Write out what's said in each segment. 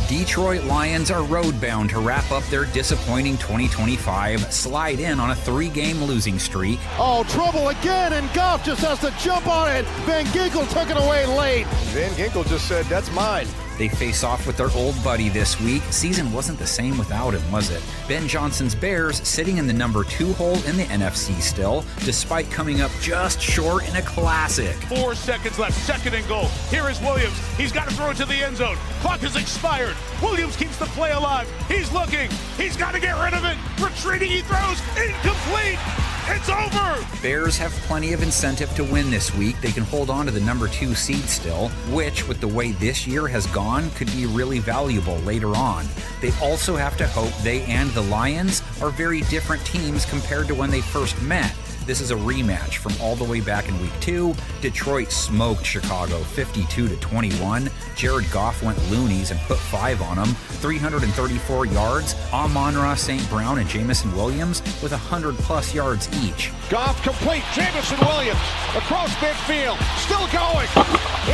Detroit Lions are roadbound to wrap up their disappointing 2025, slide in on a 3-game losing streak. Oh, trouble again, and Goff just has to jump on it. Van Ginkel took it away late. Van Ginkel just said, that's mine. They face off with their old buddy this week. Season wasn't the same without him, was it? Ben Johnson's Bears sitting in the number 2 hole in the NFC still, despite coming up just short in a classic. 4 seconds left, 2nd and goal. Here is Williams. He's got to throw it to the end zone. Clock has expired. Williams keeps the play alive. He's looking. He's got to get rid of it. Retreating, he throws. Incomplete. It's over! Bears have plenty of incentive to win this week. They can hold on to the number 2 seed still, which, with the way this year has gone, could be really valuable later on. They also have to hope they and the Lions are very different teams compared to when they first met. This is a rematch from all the way back in week 2. Detroit smoked Chicago 52-21. Jared Goff went loonies and put 5 on them. 334 yards. Amon-Ra St. Brown and Jamison Williams with 100+ yards each. Goff complete. Jamison Williams across midfield. Still going.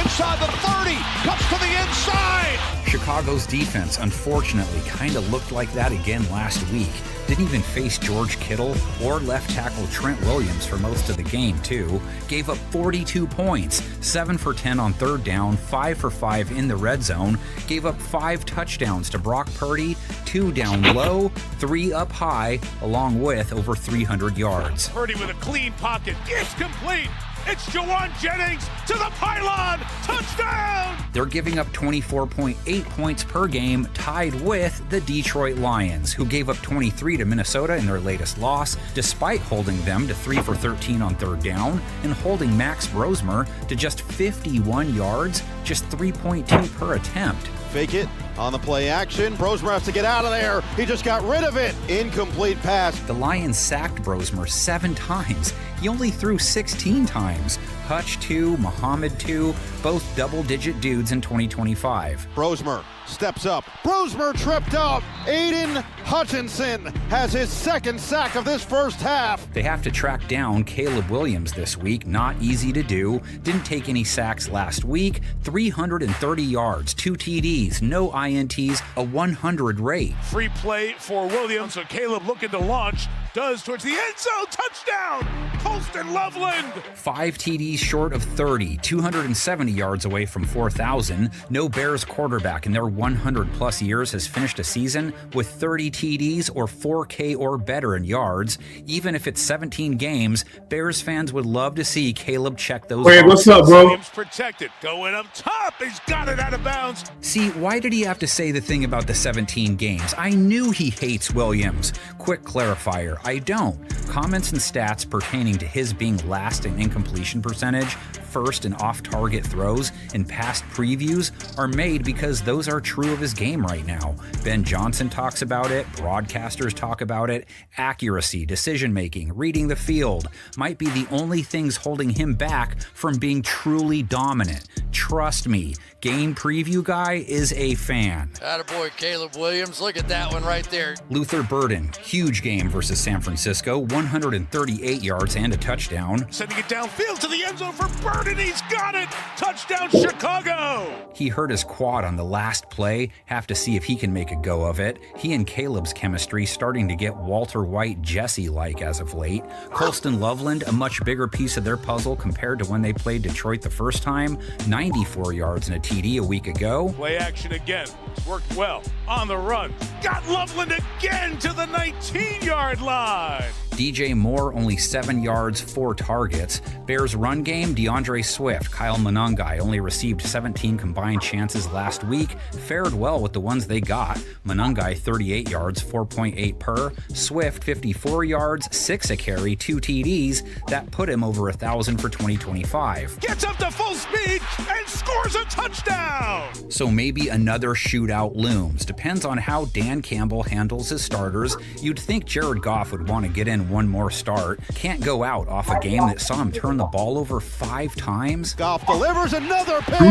Inside the 30. Cuts to the inside. Chicago's defense, unfortunately, kind of looked like that again last week. Didn't even face George Kittle or left tackle Trent Williams for most of the game, too. Gave up 42 points, 7 for 10 on 3rd down, 5 for 5 in the red zone. Gave up 5 touchdowns to Brock Purdy, 2 down low, 3 up high, along with over 300 yards. Purdy with a clean pocket. It's complete. It's Jawan Jennings to the pylon. Touchdown! They're giving up 24.8 points per game, tied with the Detroit Lions, who gave up 23 to Minnesota in their latest loss, despite holding them to 3 for 13 on 3rd down and holding Max Brosmer to just 51 yards, just 3.2 per attempt. Fake it on the play action. Brosmer has to get out of there. He just got rid of it. Incomplete pass. The Lions sacked Brosmer 7 times. He only threw 16 times. Hutch 2, Muhammad 2, both double-digit dudes in 2025. Brosmer steps up. Brosmer tripped up. Aiden Hutchinson has his 2nd sack of this first half. They have to track down Caleb Williams this week. Not easy to do. Didn't take any sacks last week. 330 yards, 2 TDs, no INTs, a 100 rate. Free play for Williams. So Caleb looking to launch. Does towards the end zone. Touchdown! Colston Loveland! 5 TDs short of 30, 270 yards away from 4,000. No Bears quarterback in their 100+ years has finished a season with 30 TDs or 4K or better in yards. Even if it's 17 games, Bears fans would love to see Caleb check those boxes. Hey, what's up, bro? Williams protected. Going up top. He's got it out of bounds. See, why did he have to say the thing about the 17 games? I knew he hates Williams. Quick clarifier, I don't. Comments and stats pertaining to his being last in incompletion percentage, first in off-target throws, and past previews are made because those are true of his game right now. Ben Johnson talks about it, broadcasters talk about it. Accuracy, decision-making, reading the field might be the only things holding him back from being truly dominant. Trust me, game preview guy is a fan. Attaboy, Caleb Williams. Look at that one right there. Luther Burden, huge game versus San Francisco, 138 yards and a touchdown. Sending it downfield to the end zone for Burden. He's got it. Touchdown, Chicago. He hurt his quad on the last play. Have to see if he can make a go of it. He and Caleb's chemistry starting to get Walter White Jesse-like as of late. Colston Loveland, a much bigger piece of their puzzle compared to when they played Detroit the first time. 94 yards and a TD a week ago. Play action again. It's worked well. On the run. Got Loveland again to the 19-yard line. DJ Moore, only 7 yards, 4 targets. Bears run game, DeAndre Swift, Kyle Monangai only received 17 combined chances last week. Fared well with the ones they got. Monangai 38 yards, 4.8 per. Swift 54 yards, 6 a carry, 2 TDs. That put him over 1,000 for 2025. Gets up to full speed and scores a touchdown. So maybe another shootout looms. Depends on how Dan Campbell handles his starters. You'd think Jared Goff would want to get in one more start. Can't go out off a game that saw him turn the ball over 5 times. Goff delivers another pick,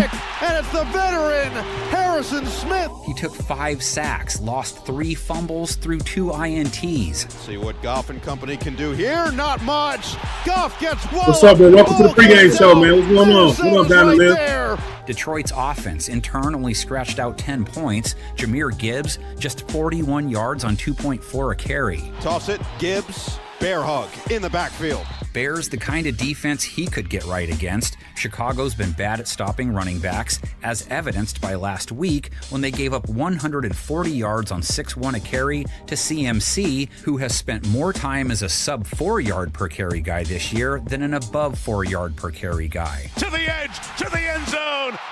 and it's the veteran Harrison Smith. He took 5 sacks, lost 3 fumbles through 2 INTs. See what Goff and company can do here. Not much. Goff gets one. What's up, man? Welcome to the pregame show, man. What's going on? What up, down there? Detroit's offense, in turn, only scratched out 10 points. Jahmyr Gibbs, just 41 yards on 2.4 a carry. Toss it, Gibbs, bear hug in the backfield. Bears the kind of defense he could get right against. Chicago's been bad at stopping running backs, as evidenced by last week when they gave up 140 yards on 6-1 a carry to CMC, who has spent more time as a sub 4 yard per carry guy this year than an above 4 yard per carry guy. To the edge, to the end zone.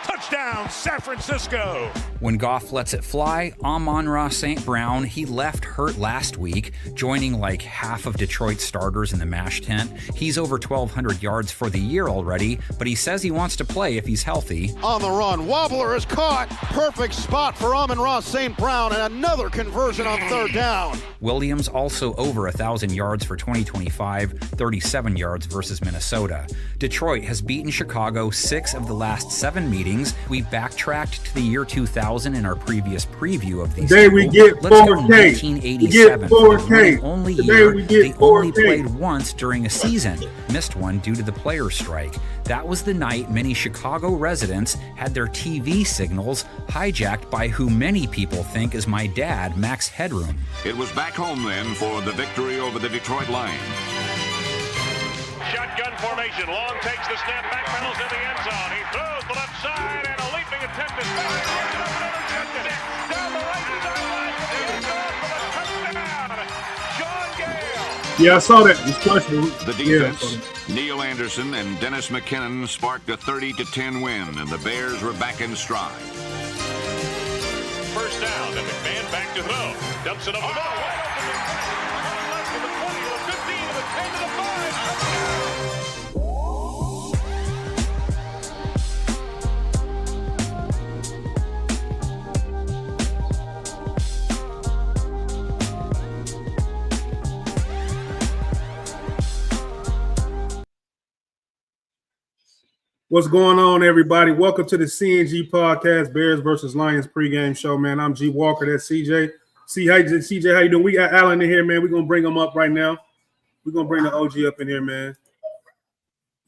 Touchdown, San Francisco. When Goff lets it fly, Amon-Ra St. Brown, he left hurt last week, joining like half of Detroit's starters in the MASH tent. He's over 1,200 yards for the year already, but he says he wants to play if he's healthy. On the run, Wobbler is caught. Perfect spot for Amon-Ra St. Brown, and another conversion on third down. Williams also over 1,000 yards for 2025, 37 yards versus Minnesota. Detroit has beaten Chicago 6 of the last 7 meetings. We backtracked to the year 2000 in our previous preview of these. Today we get 4K. Let's go 1987 for the only year they only played once during a season. Missed one due to the players' strike. That was the night many Chicago residents had their TV signals hijacked by who many people think is my dad, Max Headroom. It was back home then for the victory over the Detroit Lions. Shotgun formation. Long takes the snap, back pedals in the end zone. He throws the left side, and a leaping attempt is back. Down the right sideline for the end zone for the touchdown. John Gale. Yeah, I saw that. It's questionable. The defense, Neil Anderson and Dennis McKinnon sparked a 30-10 win, and the Bears were back in stride. First down, and McMahon back to throw. Dumps it over the middle. Wide open. Left to the 20, to the 15, to the 10, to the 5. What's going on, everybody? Welcome to the CNG podcast, Bears versus Lions pregame show, man. I'm G Walker. That's CJ. CJ, how you doing? We got Allen in here, man. We're going to bring him up right now. We're going to bring the OG up in here, man.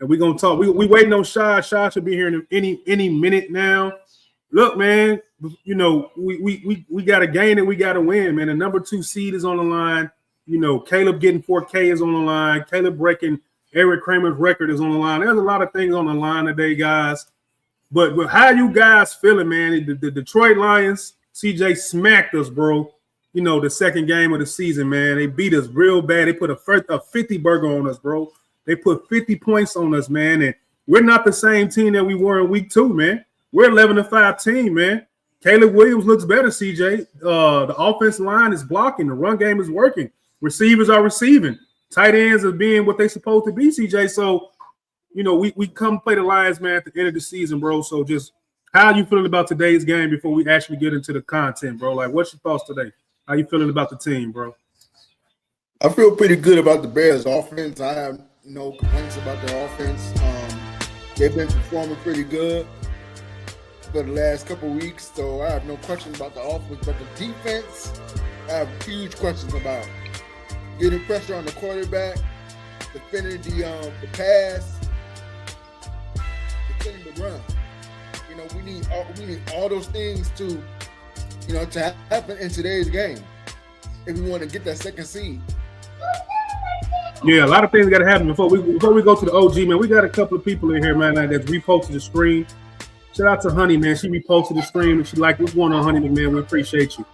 And we're going to talk. We waiting on Shad. Shad should be here in any minute now. Look, man, you know, we got to gain it. We got to win, man. The number 2 seed is on the line. You know, Caleb getting 4K is on the line. Caleb breaking Eric Kramer's record is on the line. There's a lot of things on the line today, guys. But how you guys feeling, man? The Detroit Lions, CJ smacked us, bro. You know, the second game of the season, man. They beat us real bad. They put a 50 burger on us, bro. They put 50 points on us, man. And we're not the same team that we were in week 2, man. We're 11-5 team, man. Caleb Williams looks better, CJ. The offensive line is blocking. The run game is working. Receivers are receiving. Tight ends are being what they supposed to be, CJ. So, you know, we come play the Lions, man, at the end of the season, bro. So just how you feeling about today's game before we actually get into the content, bro? Like, what's your thoughts today? How you feeling about the team, bro? I feel pretty good about the Bears' offense. I have no complaints about their offense. They've been performing pretty good for the last couple weeks, so I have no questions about the offense. But the defense, I have huge questions about. Getting pressure on the quarterback, defending the pass, defending the run. You know, we need all those things to happen in today's game if we want to get that second seed. Yeah, a lot of things got to happen before we go to the OG, man. We got a couple of people in here, man, that's reposted the stream. Shout out to Honey, man. She reposted the stream and she like, what's going on, Honey, man? We appreciate you.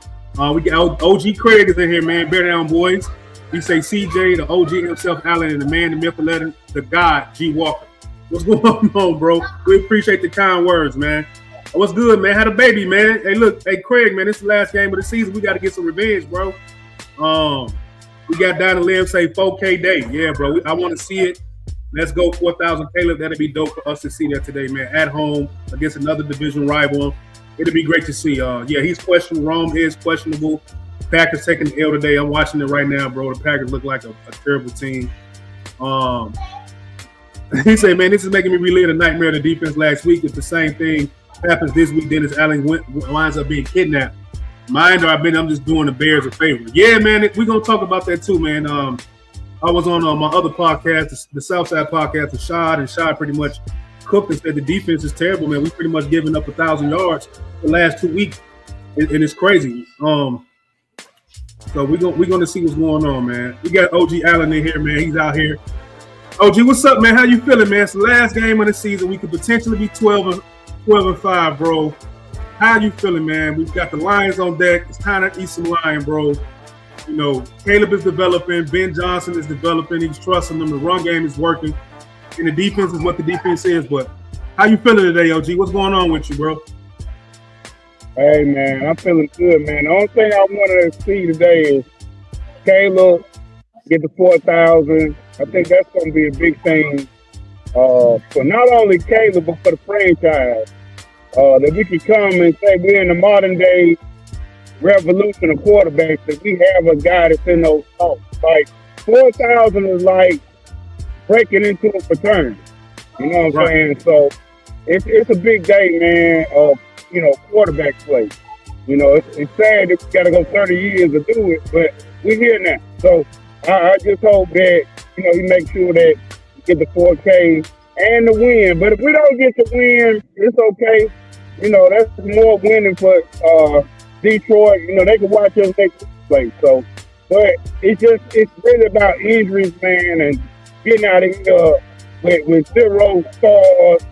We got OG Craig is in here, man. Bear down, boys. He say CJ, the OG himself, Allen, and the man, the myth, the legend, the God, G Walker. What's going on, bro? We appreciate the kind words, man. What's good, man? Had a baby, man. Hey, look, hey, Craig, man, this is the last game of the season. We got to get some revenge, bro. We got Donna Lim say 4K day. Yeah, bro. I want to see it. Let's go 4,000 Caleb. That'd be dope for us to see that today, man. At home against another division rival. It'd be great to see. Yeah, he's questionable. Rome is questionable. Packers taking the L today. I'm watching it right now, bro. The Packers look like a terrible team. He said, man, this is making me relive the nightmare of the defense last week. If the same thing happens this week, Dennis Allen winds up being kidnapped. I'm just doing the Bears a favor. Yeah, man, we're going to talk about that too, man. I was on my other podcast, the Southside podcast with Shad, and Shad pretty much Cook and said the defense is terrible, man. We pretty much given up 1,000 yards the last 2 weeks, and it's crazy. So we're gonna see what's going on, man. We got OG Allen in here, man. He's out here. OG, what's up, man? How you feeling, man? It's the last game of the season. We could potentially be 12-5, bro. How you feeling, man? We've got the Lions on deck. It's time to eat some lion, bro. You know, Caleb is developing. Ben Johnson is developing. He's trusting them. The run game is working. And the defense is what the defense is. But how you feeling today, OG? What's going on with you, bro? Hey, man, I'm feeling good, man. The only thing I wanted to see today is Caleb get the 4,000. I think that's going to be a big thing for not only Caleb, but for the franchise. That we can come and say we're in the modern day revolution of quarterbacks, that we have a guy that's in those talks. Like 4,000 is like breaking into a fraternity. You know what I'm saying? So it's a big day, man, of, you know, quarterback play. You know, it's sad that we got to go 30 years to do it, but we're here now. So I just hope that, you know, he makes sure that we get the 4K and the win. But if we don't get the win, it's okay. You know, that's more winning for Detroit. You know, they can watch us next play. So, but it's really about injuries, man, and getting out of here with 0 stars.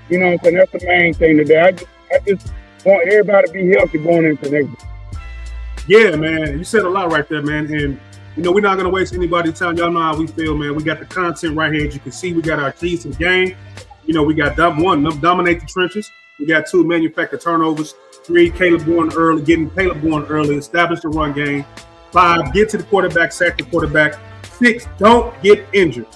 You know what I'm saying? That's the main thing today. I just want everybody to be healthy going into next week. Yeah, man. You said a lot right there, man. And, you know, we're not going to waste anybody's time. Y'all know how we feel, man. We got the content right here. As you can see, we got our keys to the game. You know, we got dominate the trenches. We got 2, manufacture turnovers. 3, Caleb going early, establish the run game. 5, get to the quarterback, sack the quarterback. 6, don't get injured.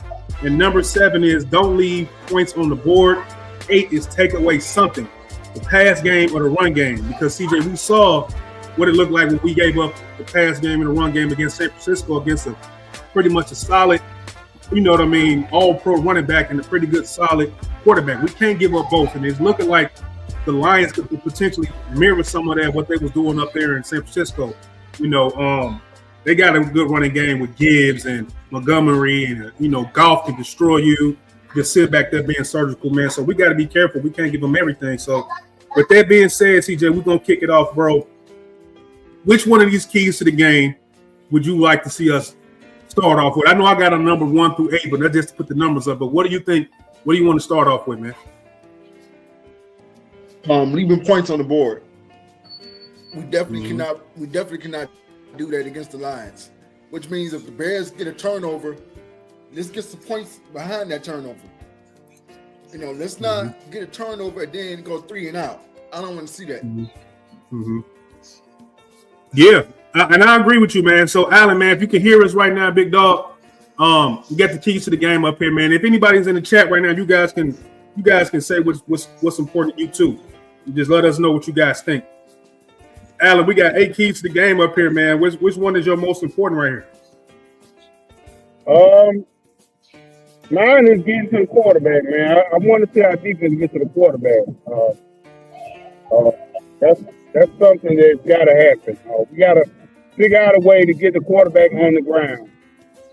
And number 7 is don't leave points on the board. 8 is take away something, the pass game or the run game. Because, CJ, we saw what it looked like when we gave up the pass game and the run game against San Francisco, against a pretty much a solid, you know what I mean, all-pro running back and a pretty good solid quarterback. We can't give up both. And it's looking like the Lions could potentially mirror some of that, what they was doing up there in San Francisco. You know, they got a good running game with Gibbs and Montgomery, and, you know, Goff can destroy you. Just sit back there being surgical, man. So we got to be careful. We can't give them everything. So with that being said, CJ, we're going to kick it off, bro. Which one of these keys to the game would you like to see us start off with? I know I got a number 1 through 8, but that's just to put the numbers up. But what do you think? What do you want to start off with, man? Leaving points on the board. We definitely cannot do that against the Lions. Which means if the Bears get a turnover, let's get some points behind that turnover. You know, let's not get a turnover and then go 3 and out. I don't want to see that. Yeah, and I agree with you, man. So, Alan, man, if you can hear us right now, big dog, we got the keys to the game up here, man. If anybody's in the chat right now, you guys can say what's important to you too. You just let us know what you guys think. Alan, we got 8 keys to the game up here, man. Which one is your most important right here? Mine is getting to the quarterback, man. I want to see our defense get to the quarterback. That's something that's got to happen. We got to figure out a way to get the quarterback on the ground.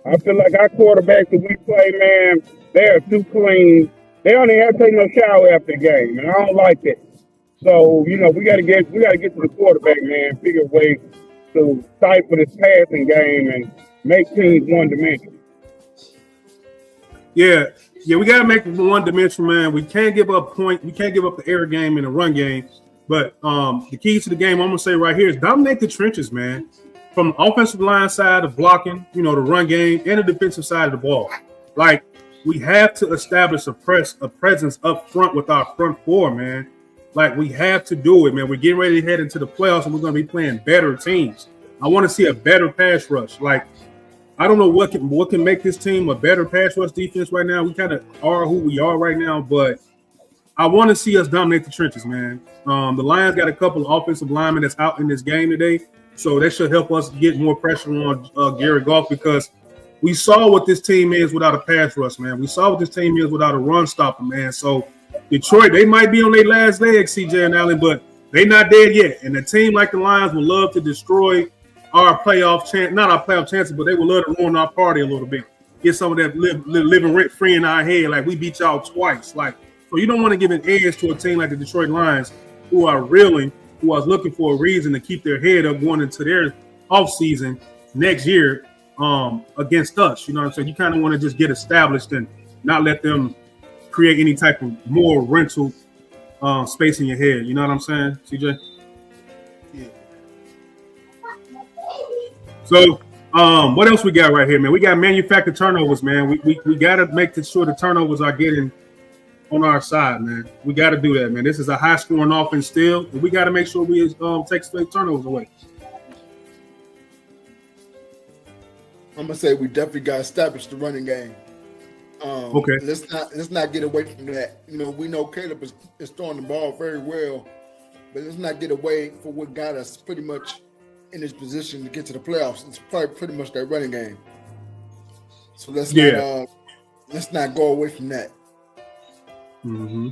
I feel like our quarterbacks that we play, man, they are too clean. They don't even have to take no shower after the game, and I don't like that. So, you know, we got to get to the quarterback, man. Figure a way to stifle this passing game and make teams one-dimensional. Yeah, we got to make it one-dimensional, man. We can't give up points. We can't give up the air game and the run game. But the keys to the game, I'm going to say right here, is dominate the trenches, man. From the offensive line side of blocking, you know, the run game, and the defensive side of the ball. Like, we have to establish a presence up front with our front 4, man. Like, we have to do it, man. We're getting ready to head into the playoffs, and we're going to be playing better teams. I want to see a better pass rush. Like, I don't know what can make this team a better pass rush defense right now. We kind of are who we are right now, but I want to see us dominate the trenches, man. The Lions got a couple of offensive linemen that's out in this game today, so that should help us get more pressure on Garrett Goff, because we saw what this team is without a pass rush, man. We saw what this team is without a run stopper, man. So Detroit, they might be on their last leg, CJ and Allen, but they're not dead yet. And a team like the Lions would love to destroy our playoff chance, not our playoff chances, but they would love to ruin our party a little bit. Get some of that living rent free in our head, like we beat y'all twice. Like, So you don't want to give an edge to a team like the Detroit Lions, who are reeling, who are looking for a reason to keep their head up going into their offseason next year against us. You know what I'm saying? You kind of want to just get established and not let them create any type of more rental space in your head. You know what I'm saying, CJ? Yeah. So what else we got right here, man? We got manufactured turnovers, man. We got to make sure the turnovers are getting on our side, man. We got to do that, man. This is a high-scoring offense still, but we got to make sure we take straight turnovers away. I'm gonna say we definitely got to establish the running game. Okay. Let's not get away from that. You know, we know Caleb is throwing the ball very well, but let's not get away from what got us pretty much in this position to get to the playoffs. It's probably pretty much that running game. So let's not go away from that. Mm-hmm.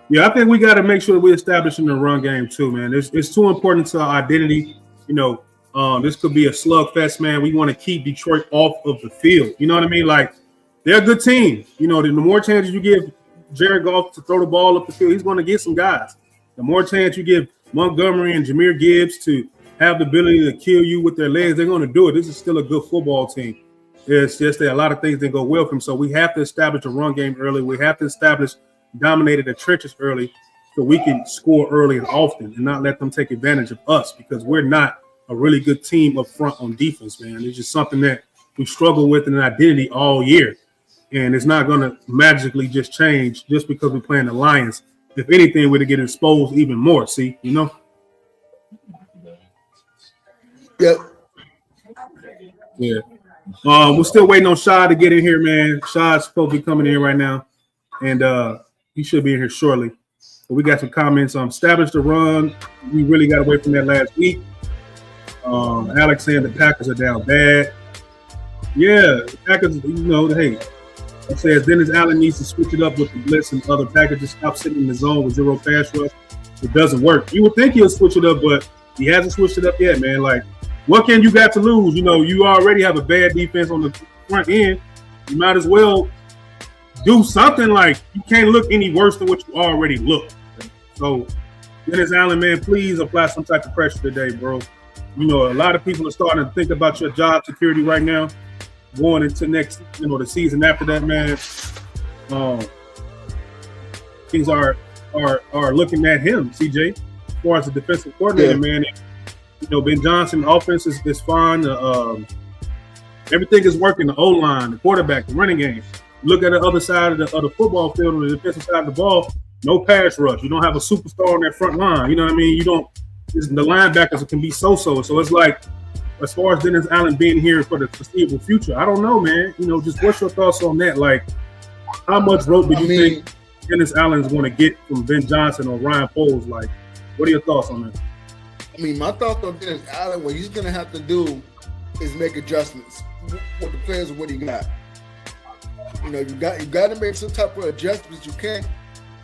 Yeah, I think we got to make sure we establish in the run game too, man. It's too important to our identity. You know, this could be a slugfest, man. We want to keep Detroit off of the field. You know what I mean? Like, they're a good team. You know, the more chances you give Jared Goff to throw the ball up the field, he's going to get some guys. The more chance you give Montgomery and Jahmyr Gibbs to have the ability to kill you with their legs, they're going to do it. This is still a good football team. It's just that a lot of things didn't go well for him. So we have to establish a run game early. We have to establish dominated the trenches early so we can score early and often and not let them take advantage of us, because we're not a really good team up front on defense, man. It's just something that we struggle with in an identity all year. And it's not going to magically just change just because we're playing the Lions. If anything, we're to get exposed even more. See, you know? Yep. Yeah. We're still waiting on Shad to get in here, man. Shad's supposed to be coming in right now. And he should be in here shortly. But we got some comments on establish the run. We really got away from that last week. Alex saying the Packers are down bad. Yeah, the Packers, you know, hey, it says Dennis Allen needs to switch it up with the blitz and other packages. Stop sitting in the zone with zero pass rush. It doesn't work. You would think he'll switch it up, but he hasn't switched it up yet, man. Like, what can you got to lose? You know, you already have a bad defense on the front end. You might as well do something. Like, you can't look any worse than what you already look. So, Dennis Allen, man, please apply some type of pressure today, bro. You know, a lot of people are starting to think about your job security right now, going into next, you know, the season after that, man. Things are looking at him, CJ, as far as the defensive coordinator, man. And, you know, Ben Johnson, offense is fine. Everything is working. The O-line, the quarterback, the running game. Look at the other side of the football field, on the defensive side of the ball. No pass rush. You don't have a superstar on that front line. You know what I mean? You don't. The linebackers can be so-so. So it's like, as far as Dennis Allen being here for the foreseeable future, I don't know, man. You know, just what's your thoughts on that? Like, how much rope do you think Dennis Allen is going to get from Ben Johnson or Ryan Poles? Like, what are your thoughts on that? I mean, my thoughts on Dennis Allen, what he's going to have to do is make adjustments with the players of what he got. You know, you got to make some type of adjustments. You can't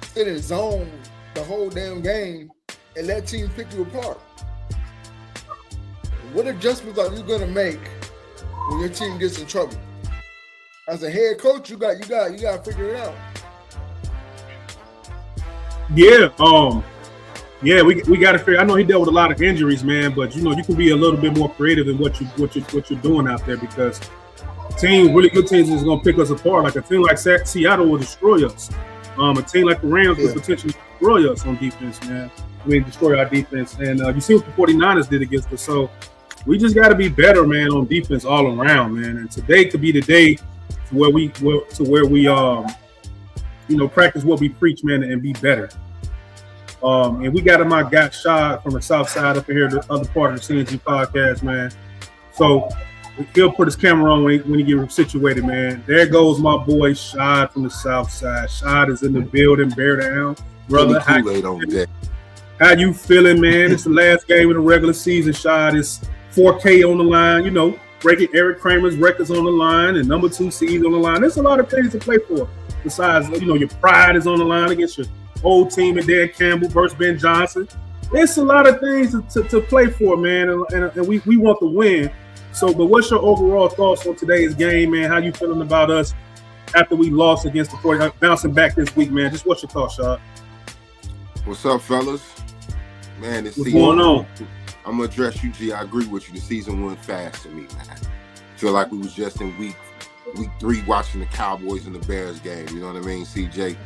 sit in zone the whole damn game and let teams pick you apart. What adjustments are you going to make when your team gets in trouble? As a head coach, you got to figure it out. Yeah, we got to figure. I know he dealt with a lot of injuries, man, but you know, you can be a little bit more creative in what you're doing out there, because really good teams is going to pick us apart. Like a team like Seattle will destroy us. A team like the Rams could potentially destroy us on defense, man. I mean, destroy our defense. And you see what the 49ers did against us. So we just got to be better, man, on defense all around, man. And today could be the day to where we practice what we preach, man, and be better. And we got my guy Shad from the south side up here, the other part of the CNG podcast, man. So he'll put his camera on when he gets situated, man. There goes my boy Shad from the south side. Shad is in the building, bear down. Brother, how you feeling, man? It's the last game of the regular season. Shad is 4K on the line, you know, breaking Eric Kramer's records on the line and number 2 seeds on the line. There's a lot of things to play for. Besides, you know, your pride is on the line against your old team and Dan Campbell versus Ben Johnson. It's a lot of things to play for, man, and we want to win. So, but what's your overall thoughts on today's game, man? How you feeling about us after we lost against the 40, bouncing back this week, man. Just what's your thoughts, Shad? What's up, fellas? Man, this What's season, going on? I'm gonna address you, G. I agree with you. The season went fast to me, man. Feel like we was just in week 3 watching the Cowboys and the Bears game. You know what I mean, CJ?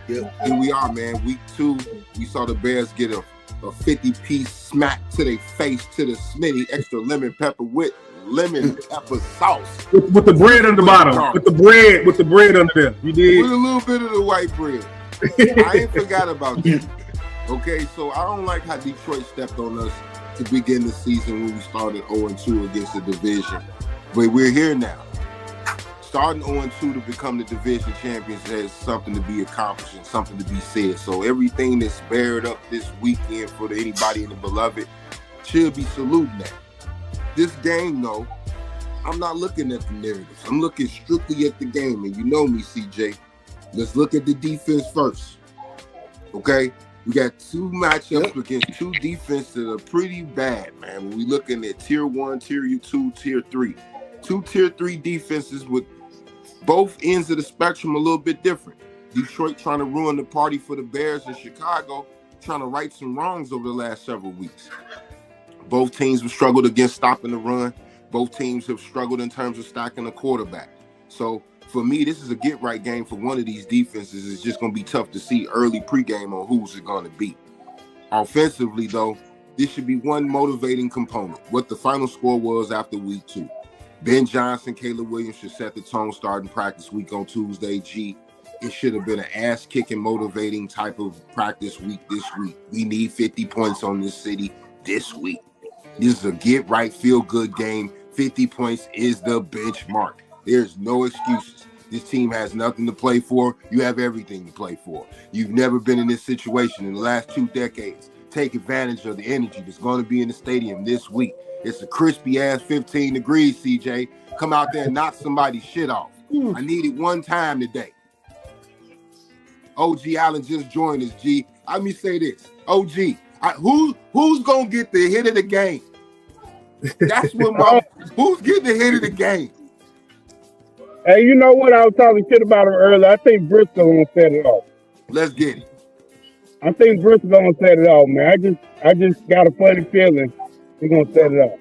Here we are, man. Week 2, we saw the Bears get a 50-piece smack to their face to the Smitty, extra lemon pepper with lemon pepper sauce. With the bread on the bottom. With the bread under there. You did? With a little bit of the white bread. I ain't forgot about that. Okay, so I don't like how Detroit stepped on us to begin the season when we started 0-2 against the division. But we're here now. Starting 0-2 to become the division champions has something to be accomplished and something to be said. So everything that's bared up this weekend for anybody in the beloved should be saluting that. This game, though, I'm not looking at the narratives. I'm looking strictly at the game. And you know me, CJ. Let's look at the defense first. Okay? We got 2 matchups against 2 defenses that are pretty bad, man. When we looking at tier 1, tier 2, tier 3. 2 tier 3 defenses with both ends of the spectrum a little bit different. Detroit trying to ruin the party for the Bears, and Chicago trying to right some wrongs over the last several weeks. Both teams have struggled against stopping the run. Both teams have struggled in terms of stacking the quarterback. So for me, this is a get-right game for one of these defenses. It's just going to be tough to see early pregame on who's it going to be. Offensively, though, this should be one motivating component, what the final score was after week 2. Ben Johnson, Caleb Williams should set the tone starting practice week on Tuesday. G, it should have been an ass-kicking, motivating type of practice week this week. We need 50 points on this city this week. This is a get-right, feel-good game. 50 points is the benchmark. There's no excuses. This team has nothing to play for. You have everything to play for. You've never been in this situation in the last 2 decades. Take advantage of the energy that's going to be in the stadium this week. It's a crispy-ass 15 degrees, CJ. Come out there and knock somebody's shit off. I need it one time today. OG Allen just joined us, G. Let me say this. OG, who's going to get the hit of the game? That's what who's getting the hit of the game? Hey, you know what? I was talking shit about him earlier. I think Bristol gonna set it off. Let's get it. I think Bristol gonna set it off, man. I just got a funny feeling he's gonna set it off.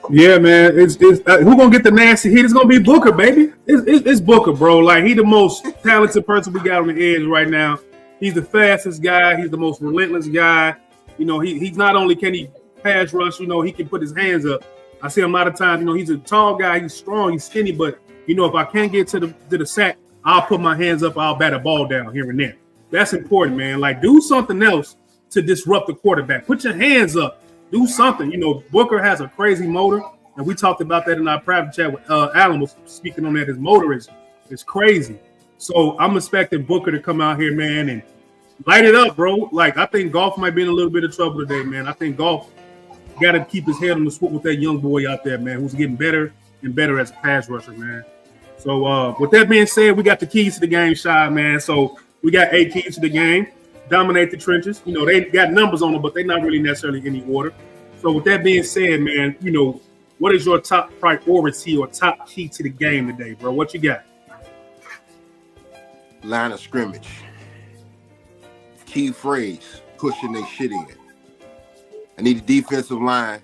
Yeah, man. It's who gonna get the nasty hit? It's gonna be Booker, baby. It's Booker, bro. Like, he the most talented person we got on the edge right now. He's the fastest guy. He's the most relentless guy. You know, he's not only can he pass rush, you know, he can put his hands up. I see him a lot of times, you know, he's a tall guy, he's strong, he's skinny, but, you know, if I can't get to the sack, I'll put my hands up, I'll bat a ball down here and there. That's important, man. Like, do something else to disrupt the quarterback. Put your hands up. Do something. You know, Booker has a crazy motor, and we talked about that in our private chat with Alan was speaking on that. His motor is crazy. So I'm expecting Booker to come out here, man, and light it up, bro. Like, I think Golf might be in a little bit of trouble today, man. I think Golf got to keep his head on the swivel with that young boy out there, man, who's getting better and better as a pass rusher, man. So with that being said, we got the keys to the game, Shy, man. So we got 8 keys to the game. Dominate the trenches. You know, they got numbers on them, but they're not really necessarily in any order. So with that being said, man, you know, what is your top priority or top key to the game today, bro? What you got? Line of scrimmage. Key phrase, pushing their shit in. I need the defensive line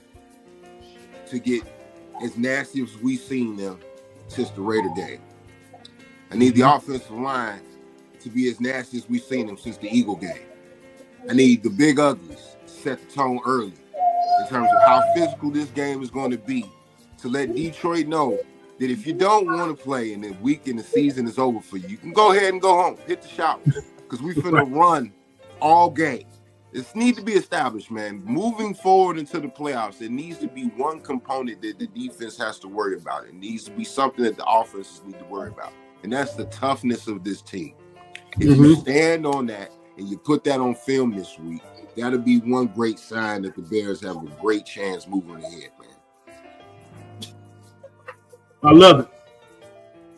to get as nasty as we've seen them since the Raider game. I need the offensive line to be as nasty as we've seen them since the Eagle game. I need the big uglies to set the tone early in terms of how physical this game is going to be, to let Detroit know that if you don't want to play and the week and the season is over for you, you can go ahead and go home, hit the shower, because we finna run all game. This needs to be established, man. Moving forward into the playoffs, it needs to be one component that the defense has to worry about. It needs to be something that the offenses need to worry about, and that's the toughness of this team. If you stand on that and you put that on film this week, that'll be one great sign that the Bears have a great chance moving ahead, man. I love it.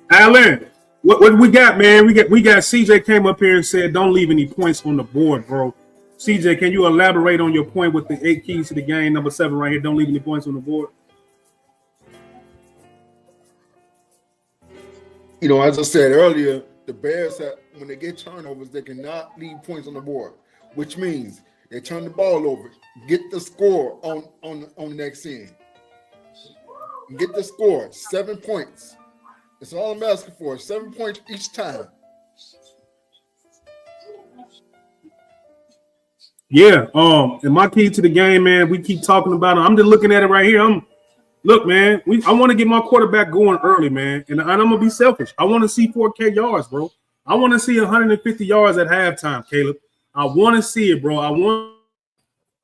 Alan, what we got, man? We got CJ came up here and said, don't leave any points on the board, bro. CJ, can you elaborate on your point with the 8 keys to the game, number 7 right here? Don't leave any points on the board. as I said earlier, the Bears, when they get turnovers, they cannot leave points on the board, which means they turn the ball over, get the score on the next end. Get the score, 7 points. It's all I'm asking for, 7 points each time. Yeah, and my key to the game, man, we keep talking about it. I'm just looking at it right here. Look, man, I want to get my quarterback going early, man, and I'm going to be selfish. I want to see 4K yards, bro. I want to see 150 yards at halftime, Caleb. I want to see it, bro. I want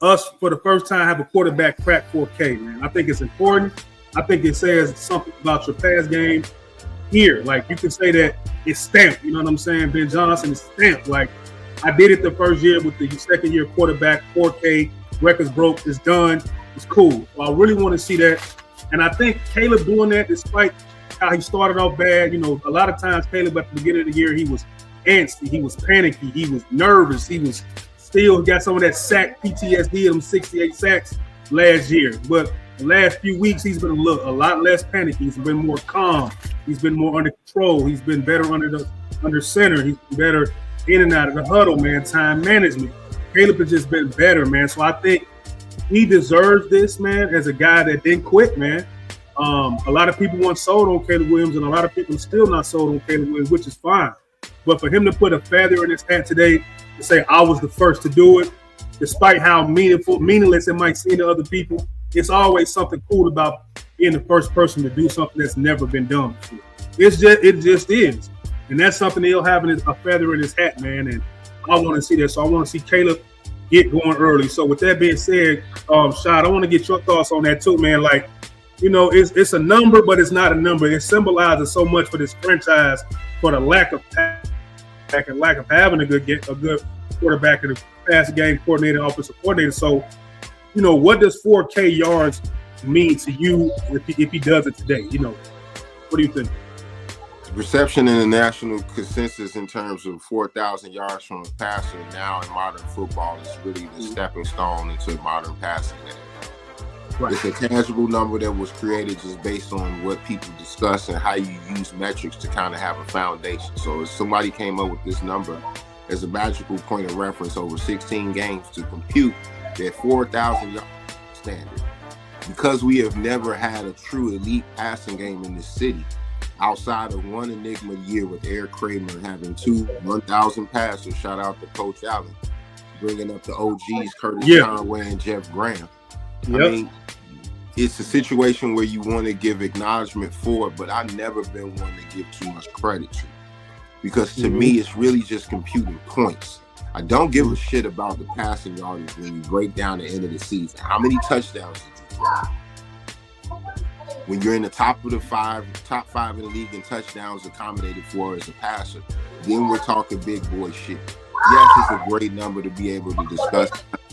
us, for the first time, have a quarterback crack 4K, man. I think it's important. I think it says something about your pass game here. Like, you can say that it's stamped, you know what I'm saying? Ben Johnson is stamped. Like, I did it the first year with the second-year quarterback, 4K, records broke, it's done, it's cool. So I really want to see that. And I think Caleb doing that, despite how he started off bad, a lot of times Caleb at the beginning of the year, he was antsy, he was panicky, he was nervous, he was still got some of that sack PTSD, them 68 sacks last year. But the last few weeks, he's been a lot less panicky. He's been more calm. He's been more under control. He's been better under center. He's been better in and out of the huddle, man. Time management. Caleb has just been better, man. So I think he deserves this, man, as a guy that didn't quit, man. A lot of people weren't sold on Caleb Williams, and a lot of people are still not sold on Caleb Williams, which is fine. But for him to put a feather in his hat today to say, I was the first to do it, despite how meaningless it might seem to other people, it's always something cool about being the first person to do something that's never been done before. It just is. And that's something he'll have a feather in his hat, man. And I want to see that. So I want to see Caleb get going early. So with that being said, Shad, I want to get your thoughts on that too, man. Like, it's a number, but it's not a number. It symbolizes so much for this franchise for the lack of having a good quarterback and a pass game coordinator, offensive coordinator. So, what does 4K yards mean to you if he does it today? What do you think? Reception in the national consensus in terms of 4,000 yards from a passer now in modern football is really the stepping stone into modern passing. Right. It's a tangible number that was created just based on what people discuss and how you use metrics to kind of have a foundation. So if somebody came up with this number as a magical point of reference over 16 games to compute that 4,000 yard standard, because we have never had a true elite passing game in this city, outside of one enigma year with Eric Kramer having 2 1,000 passers, shout out to Coach Allen, bringing up the OGs, Curtis Conway and Jeff Graham. Yep. I mean, it's a situation where you want to give acknowledgement for it, but I've never been one to give too much credit to. Because to me, it's really just computing points. I don't give a shit about the passing yardage when you break down the end of the season. How many touchdowns did you throw? When you're in the top 5 in the league in touchdowns accommodated for as a passer, then we're talking big boy shit. Yes, it's a great number to be able to discuss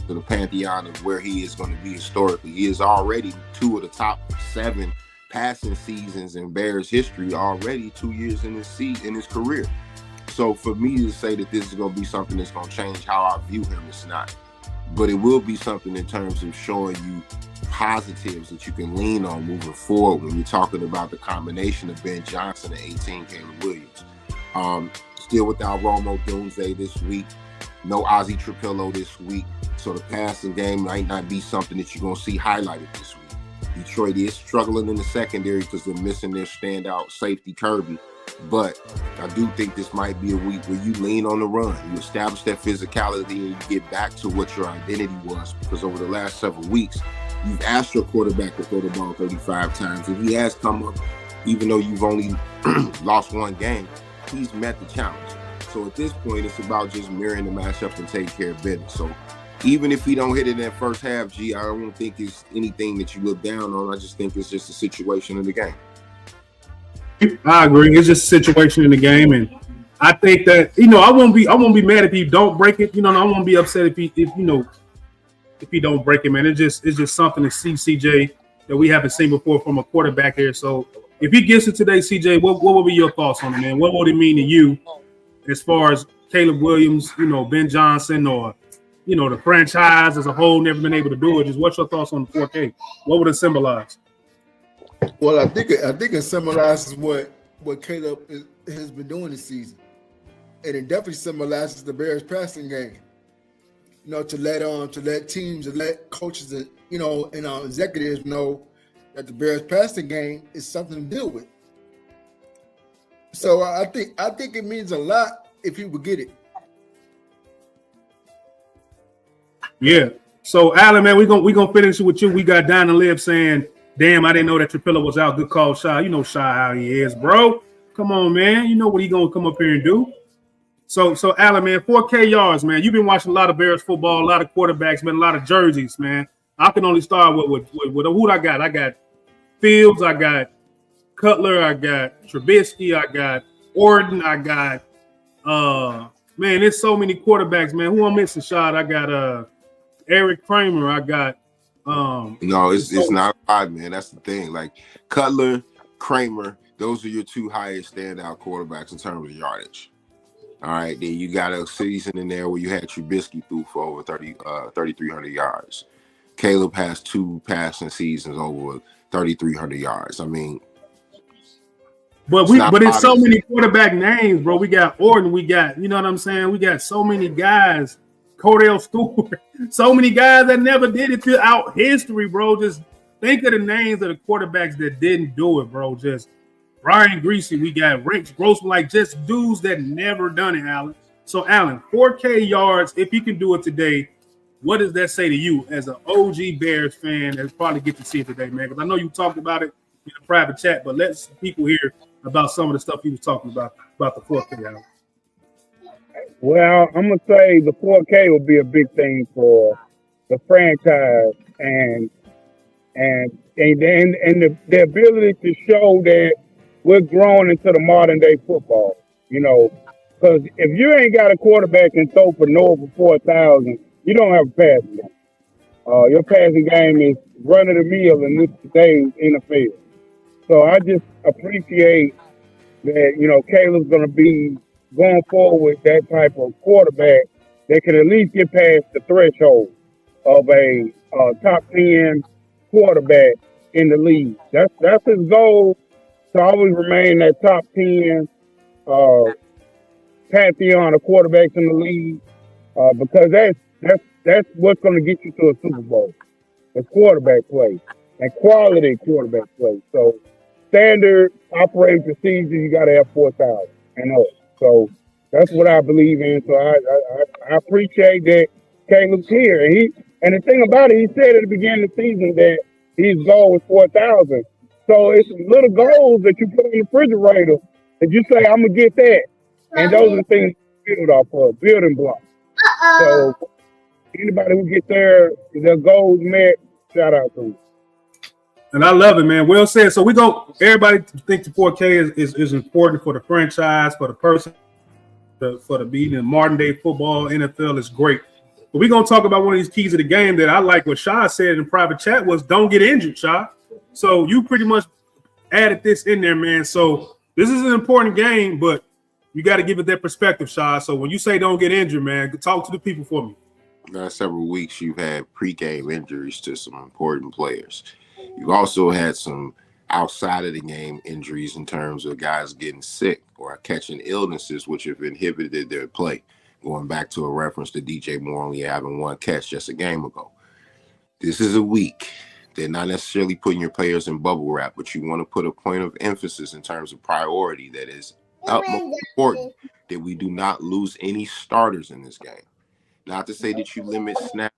to the pantheon of where he is going to be historically. He is already 2 of the top 7 passing seasons in Bears history already 2 years in his career. So for me to say that this is going to be something that's going to change how I view him, it's not. But it will be something in terms of showing you positives that you can lean on moving forward when you're talking about the combination of Ben Johnson and 18 Caleb Williams. Still without Romo Doomsday this week. No Ozzie Trapillo this week. So the passing game might not be something that you're going to see highlighted this week. Detroit is struggling in the secondary because they're missing their standout safety, Kirby. But I do think this might be a week where you lean on the run. You establish that physicality and you get back to what your identity was. Because over the last several weeks, you've asked your quarterback to throw the ball 35 times. And he has come up, even though you've only lost 1 game, he's met the challenge. So at this point, it's about just mirroring the matchups and taking care of business. So even if he don't hit it in that first half, I don't think it's anything that you look down on. I just think it's just a situation in the game. I agree. It's just a situation in the game, and I think that I won't be mad if he don't break it. I won't be upset if he don't break it, man. It's just something to see, CJ, that we haven't seen before from a quarterback here. So if he gets it today, CJ, what will be your thoughts on it, man? What would it mean to you as far as Caleb Williams, Ben Johnson, or the franchise as a whole never been able to do it? Just what's your thoughts on the 4K? What would it symbolize? Well, I think it symbolizes what Caleb has been doing this season. And it definitely symbolizes the Bears passing game. To let teams and let coaches and executives know that the Bears passing game is something to deal with. So I think it means a lot if he would get it. Yeah. So Alan, man, we gonna finish with you. We got Don and Liv saying, "Damn, I didn't know that Trapilla was out. Good call, Shy. You know Shy how he is, bro. Come on, man. You know what he gonna come up here and do." So Alan, man, 4K yards, man. You've been watching a lot of Bears football, a lot of quarterbacks, man, a lot of jerseys, man. I can only start with who I got. I got Fields, I got Cutler, I got Trubisky, I got Orton, I got man, there's so many quarterbacks, man. Who I'm missing, Shot? I got Eric Kramer, I got No, it's not odd, man. That's the thing. Like Cutler, Kramer, those are your two highest standout quarterbacks in terms of yardage. All right, then you got a season in there where you had Trubisky through for over 3,300 yards. Caleb has two passing seasons over 3,300 yards. I mean, but it's so many quarterback names, bro. We got Orton, we got, you know what I'm saying? We got so many guys, Cordell Stewart, so many guys that never did it throughout history, bro. Just think of the names of the quarterbacks that didn't do it, bro. Just Brian Greasy, we got Rick Grossman, like just dudes that never done it, Alan. So, Alan, 4K yards, if you can do it today, what does that say to you as an OG Bears fan that probably get to see it today, man? Because I know you talked about it in a private chat, but let people hear about some of the stuff you was talking about the 4K, Alan. Well, I'm going to say the 4K will be a big thing for the franchise and the ability to show that we're growing into the modern day football, because if you ain't got a quarterback and throw for no over 4,000, you don't have a passing game. Your passing game is run of the mill in this today's NFL. So I just appreciate that, Caleb's going to be going forward with that type of quarterback that can at least get past the threshold of a top 10 quarterback in the league. That's his goal, to always remain that top 10 pantheon of quarterbacks in the league, because that's what's going to get you to a Super Bowl. The quarterback play and quality quarterback play. So standard operating procedure, you got to have 4,000 and up. So that's what I believe in. So I appreciate that Caleb's here. And the thing about it, he said at the beginning of the season that his goal was 4,000. So it's little goals that you put in the refrigerator and you say, I'm going to get that. And those are the things you build off of, building blocks. So anybody who gets their goals met, shout out to them. And I love it, man. Well said. So everybody think the 4K is important for the franchise, for the person, for the beating in modern day football, NFL is great. But we're going to talk about one of these keys of the game that I like what Shah said in private chat was don't get injured, Shah. So you pretty much added this in there, man. So this is an important game, but you got to give it that perspective, Shah. So when you say don't get injured, man, talk to the people for me. Last several weeks, you've had pregame injuries to some important players. You've also had some outside of the game injuries in terms of guys getting sick or catching illnesses, which have inhibited their play. Going back to a reference to DJ Moore only having one catch just a game ago. This is a week. They're not necessarily putting your players in bubble wrap, but you want to put a point of emphasis in terms of priority that is utmost important that we do not lose any starters in this game. Not to say that you limit snaps,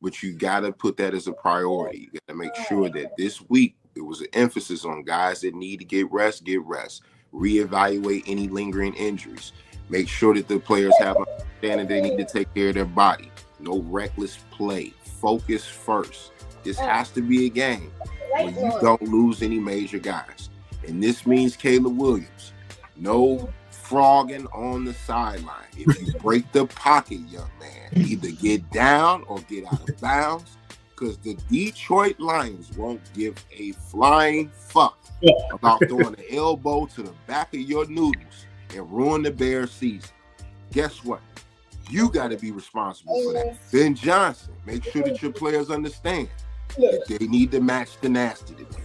but you got to put that as a priority. You got to make sure that this week there was an emphasis on guys that need to get rest, reevaluate any lingering injuries. Make sure that the players have an understanding they need to take care of their body. No reckless play. Focus first. This has to be a game where you don't lose any major guys. And this means Caleb Williams. No frogging on the sideline. If you break the pocket, young man, either get down or get out of bounds, because the Detroit Lions won't give a flying fuck about throwing an elbow to the back of your noodles and ruin the Bears season. Guess what? You got to be responsible for that. Ben Johnson, make sure that your players understand that they need to match the nasty today.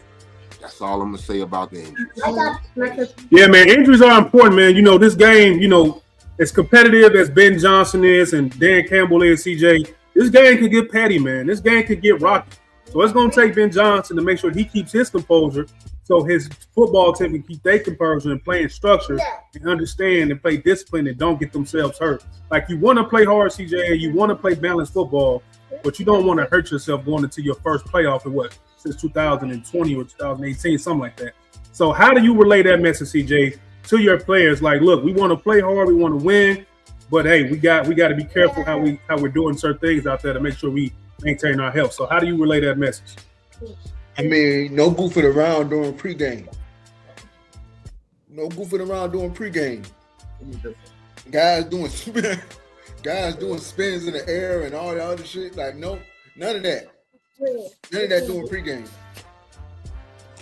That's all I'm gonna say about the injuries. Yeah, man, injuries are important, man. You know, this game, you know, as competitive as Ben Johnson is and Dan Campbell is, CJ, this game could get petty, man. This game could get rocky. So it's going to take Ben Johnson to make sure he keeps his composure so his football team can keep their composure and playing structure and understand and play discipline and don't get themselves hurt. Like, you want to play hard, CJ, and you want to play balanced football, but you don't want to hurt yourself going into your first playoff in since 2020 or 2018, something like that. So how do you relay that message, CJ, to your players? Like, look, we want to play hard, we want to win, but hey, we got to be careful how we're doing certain things out there to make sure we maintain our health. So how do you relay that message? I mean, no goofing around during pregame. No goofing around during pregame. Guys doing spins in the air and all that other shit. Like, no, none of that. None of that during pregame.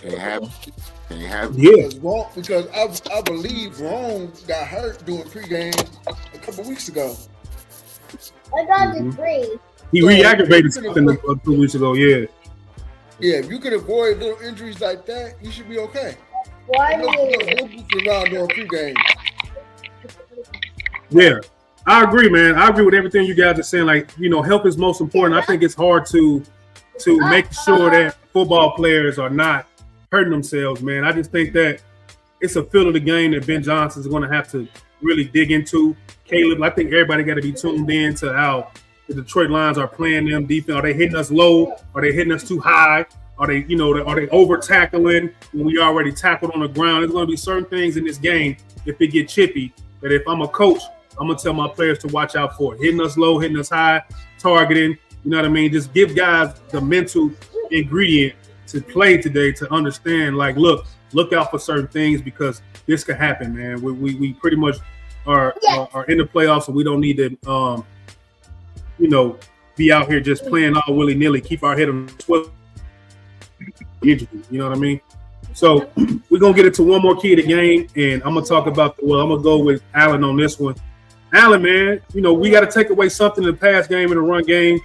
Can't have. Yeah. Because I believe Rome got hurt during pregame a couple weeks ago. I got the three. He re-aggravated something 2 weeks ago, yeah. Yeah, if you could avoid little injuries like that, you should be okay. Why no goofing around during pregame. Yeah, I agree, man. I agree with everything you guys are saying. Like, you know, health is most important. I think it's hard to make sure that football players are not hurting themselves, man. I just think that it's a feel of the game that Ben Johnson is going to have to really dig into. Caleb, I think everybody got to be tuned in to how the Detroit Lions are playing them defense. Are they hitting us low? Are they hitting us too high? Are they over tackling when we already tackled on the ground? There's going to be certain things in this game, if it get chippy, that if I'm a coach, I'm going to tell my players to watch out for it. Hitting us low, hitting us high, targeting, you know what I mean? Just give guys the mental ingredient to play today to understand, like, look out for certain things because this could happen, man. We pretty much are in the playoffs, so we don't need to, be out here just playing all willy-nilly, keep our head on the swivel. You know what I mean? So we're going to get into one more key of the game, and I'm going to talk about I'm going to go with Allen on this one. Allen, man, you know, we got to take away something in the pass game and the run game.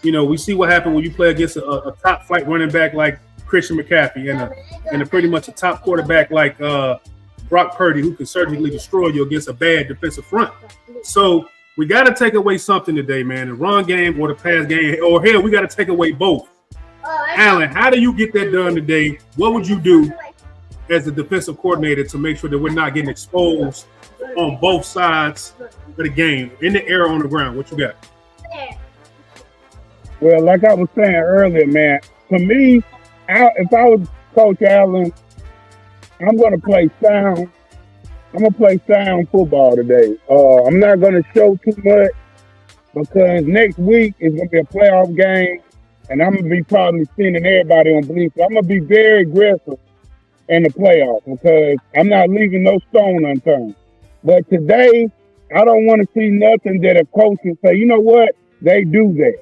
You know, we see what happened when you play against a top flight running back like Christian McCaffrey and a pretty much a top quarterback like Brock Purdy, who can certainly destroy you against a bad defensive front. So we got to take away something today, man, the run game or the pass game, or hell, we got to take away both. Allen, how do you get that done today? What would you do as a defensive coordinator to make sure that we're not getting exposed on both sides of the game, in the air or on the ground? What you got? Well, like I was saying earlier, man, for me, if I was Coach Allen, I'm going to play sound. I'm going to play sound football today. I'm not going to show too much because next week is going to be a playoff game, and I'm going to be probably sending everybody on bleach. So I'm going to be very aggressive in the playoffs because I'm not leaving no stone unturned. But today, I don't want to see nothing that a coach can say, you know what, they do that.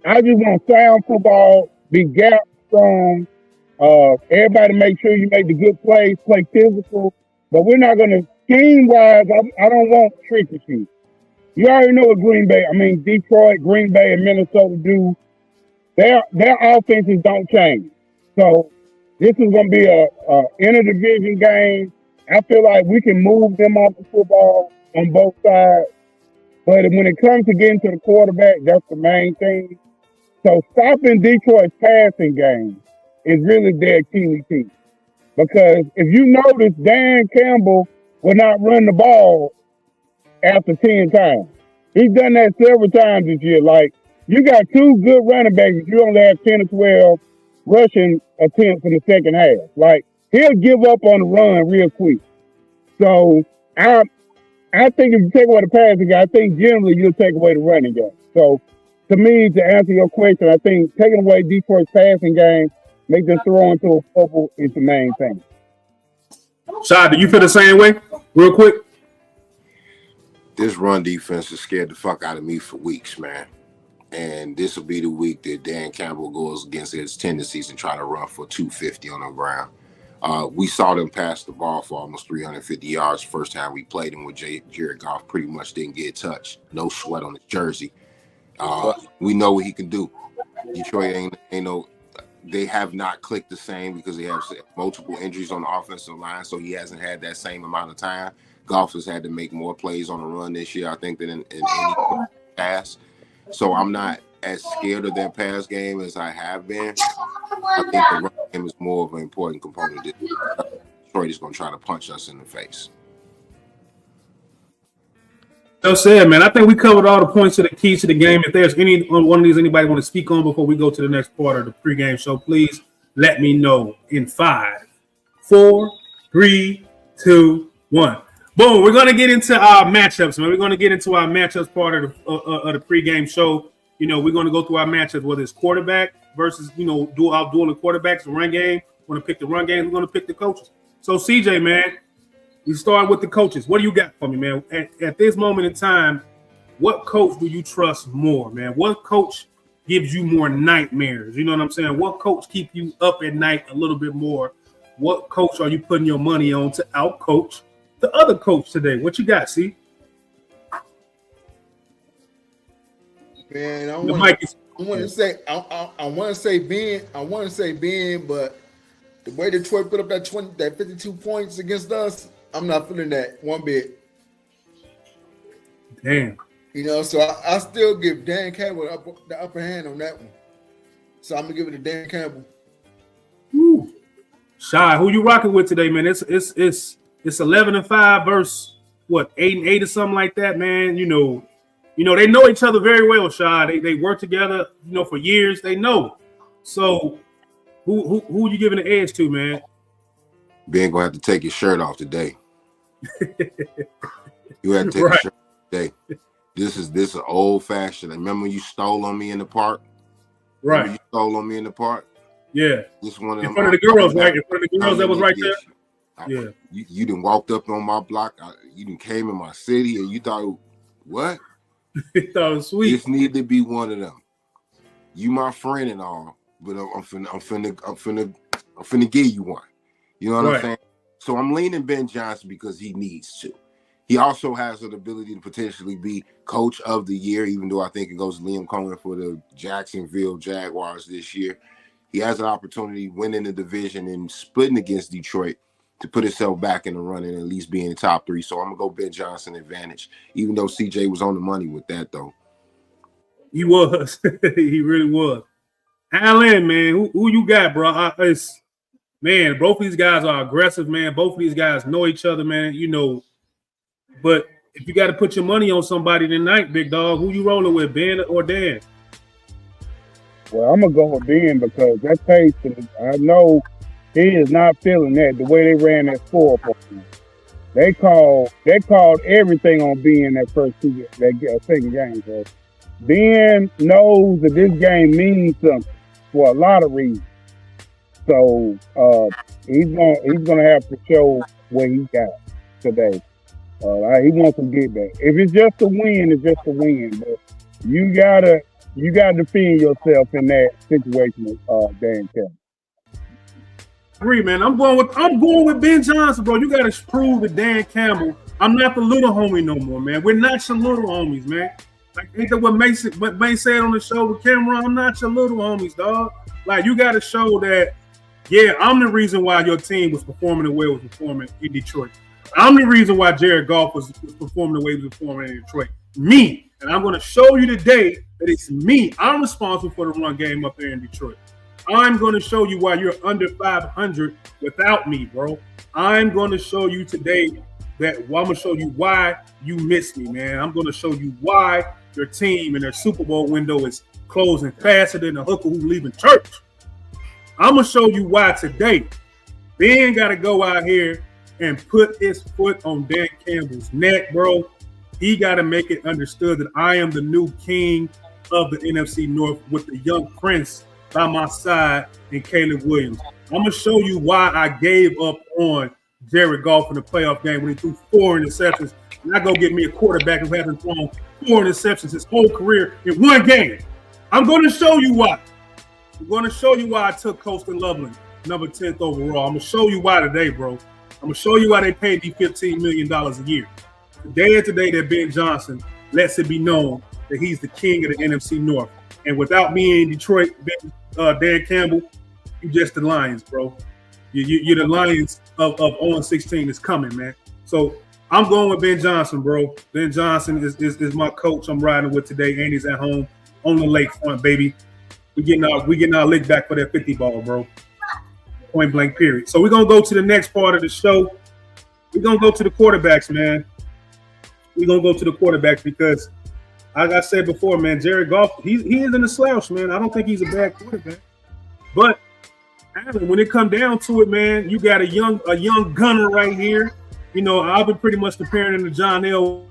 I just want sound football, be gap strong. Everybody make sure you make the good plays, play physical. But we're not going to, scheme-wise, I don't want tricky shoot. You already know what Detroit, Green Bay, and Minnesota do. Their offenses don't change. So this is going to be a interdivision game. I feel like we can move them off the football on both sides. But when it comes to getting to the quarterback, that's the main thing. So stopping Detroit's passing game is really their Achilles heel. Because if you notice, Dan Campbell will not run the ball after 10 times. He's done that several times this year. Like, you got two good running backs, you only have 10 or 12 rushing attempts in the second half. Like, he'll give up on the run real quick. So I think if you take away the passing game, I think generally you'll take away the running game. So to me, to answer your question, I think taking away Detroit's passing game, make them throw into a bubble is the main thing. Shad, do you feel the same way? Real quick. This run defense has scared the fuck out of me for weeks, man. And this will be the week that Dan Campbell goes against his tendencies and try to run for 250 on the ground. We saw them pass the ball for almost 350 yards the first time we played him with Jared Goff. Pretty much didn't get touched. No sweat on his jersey. We know what he can do. Detroit ain't no they have not clicked the same because they have multiple injuries on the offensive line, so he hasn't had that same amount of time. Goff has had to make more plays on the run this year, I think, than in any pass. So I'm not as scared of their pass game as I have been. I think the run game is more of an important component. Detroit is going to try to punch us in the face. Well said, man. I think we covered all the points of the keys to the game. If there's any one of these anybody want to speak on before we go to the next part of the pregame show, please let me know in 5, 4, 3, 2, 1. Boom. We're going to get into our matchups, man. We're going to get into our matchups part of the pregame show. You know, we're going to go through our matchups, whether it's quarterback versus, you know, dueling the quarterbacks, the run game. We're going to pick the run game. We're going to pick the coaches. So, CJ, man, we start with the coaches. What do you got for me, man? At this moment in time, what coach do you trust more, man? What coach gives you more nightmares? You know what I'm saying? What coach keep you up at night a little bit more? What coach are you putting your money on to out-coach the other coach today? What you got, C? Man, I want to say Ben, but the way Detroit put up that 52 points against us, I'm not feeling that one bit. Damn. You know, so I still give Dan Campbell the upper hand on that one. So I'm gonna give it to Dan Campbell. Woo. Shy, who you rocking with today, man? It's 11-5 versus what, 8-8 or something like that, man. You know they know each other very well, Shy. They work together, you know, for years. They know. So who you giving the edge to, man? Ben gonna have to take his shirt off today. You have to take your shirt off today. This is old fashioned. Remember when you stole on me in the park? Right. Remember you stole on me in the park? Yeah. This one of them. In front of the girls, right? In front of the girls that was right there. Yeah. You done walked up on my block. You done came in my city, and you thought, what? You thought it was sweet. This need to be one of them. You my friend and all, but I'm finna give you one. You know what I'm saying? So I'm leaning Ben Johnson because he needs to. He also has an ability to potentially be coach of the year, even though I think it goes to Liam Cohen for the Jacksonville Jaguars this year. He has an opportunity winning the division and splitting against Detroit to put himself back in the running and at least be in the top 3. So I'm going to go Ben Johnson advantage, even though CJ was on the money with that, though. He was. He really was. Allen, man, who you got, bro? Man, both of these guys are aggressive, man. Both of these guys know each other, man. You know, but if you got to put your money on somebody tonight, big dog, who you rolling with, Ben or Dan? Well, I'm gonna go with Ben because that pace. I know he is not feeling that the way they ran that score. They called everything on Ben that second game. So Ben knows that this game means something for a lot of reasons. So he's gonna have to show what he got today. He wants to get back. If it's just a win, it's just a win. But you gotta defend yourself in that situation, Dan Campbell. Agree, man. I'm going with Ben Johnson, bro. You gotta prove to Dan Campbell, I'm not the little homie no more, man. We're not your little homies, man. Like, ain't that what May said on the show with Cameron? I'm not your little homies, dog. Like, you gotta show that, yeah, I'm the reason why your team was performing the way it was performing in Detroit. I'm the reason why Jared Goff was performing the way he was performing in Detroit. Me. And I'm going to show you today that it's me. I'm responsible for the run game up there in Detroit. I'm going to show you why you're under 500 without me, bro. I'm going to show you today I'm going to show you why you missed me, man. I'm going to show you why your team and their Super Bowl window is closing faster than the hooker who's leaving church. I'm going to show you why today. Ben got to go out here and put his foot on Dan Campbell's neck, bro. He got to make it understood that I am the new king of the NFC North with the young prince by my side and Caleb Williams. I'm going to show you why I gave up on Jared Goff in the playoff game when he threw 4 interceptions. And I go get me a quarterback who hasn't thrown 4 interceptions his whole career in one game. I'm going to show you why. I'm going to show you why I took Colston Loveland, number 10th overall. I'm going to show you why today, bro. I'm going to show you why they paid me $15 million a year. Today that Ben Johnson lets it be known that he's the king of the NFC North. And without me in Detroit, Dan Campbell, You just the Lions, bro. You're the Lions of 0-16 is coming, man. So I'm going with Ben Johnson, bro. Ben Johnson is my coach I'm riding with today, and he's at home on the lakefront, baby. We getting our lick back for that 50 ball, bro. Point blank, period. So we're gonna go to the next part of the show. We're gonna go to the quarterbacks, man. We're gonna go to the quarterbacks because, like I said before, man, Jared Goff, he isn't a slouch, man. I don't think he's a bad quarterback. But Alan, when it come down to it, man, you got a young gunner right here. You know, I've been pretty much comparing him to John Elway.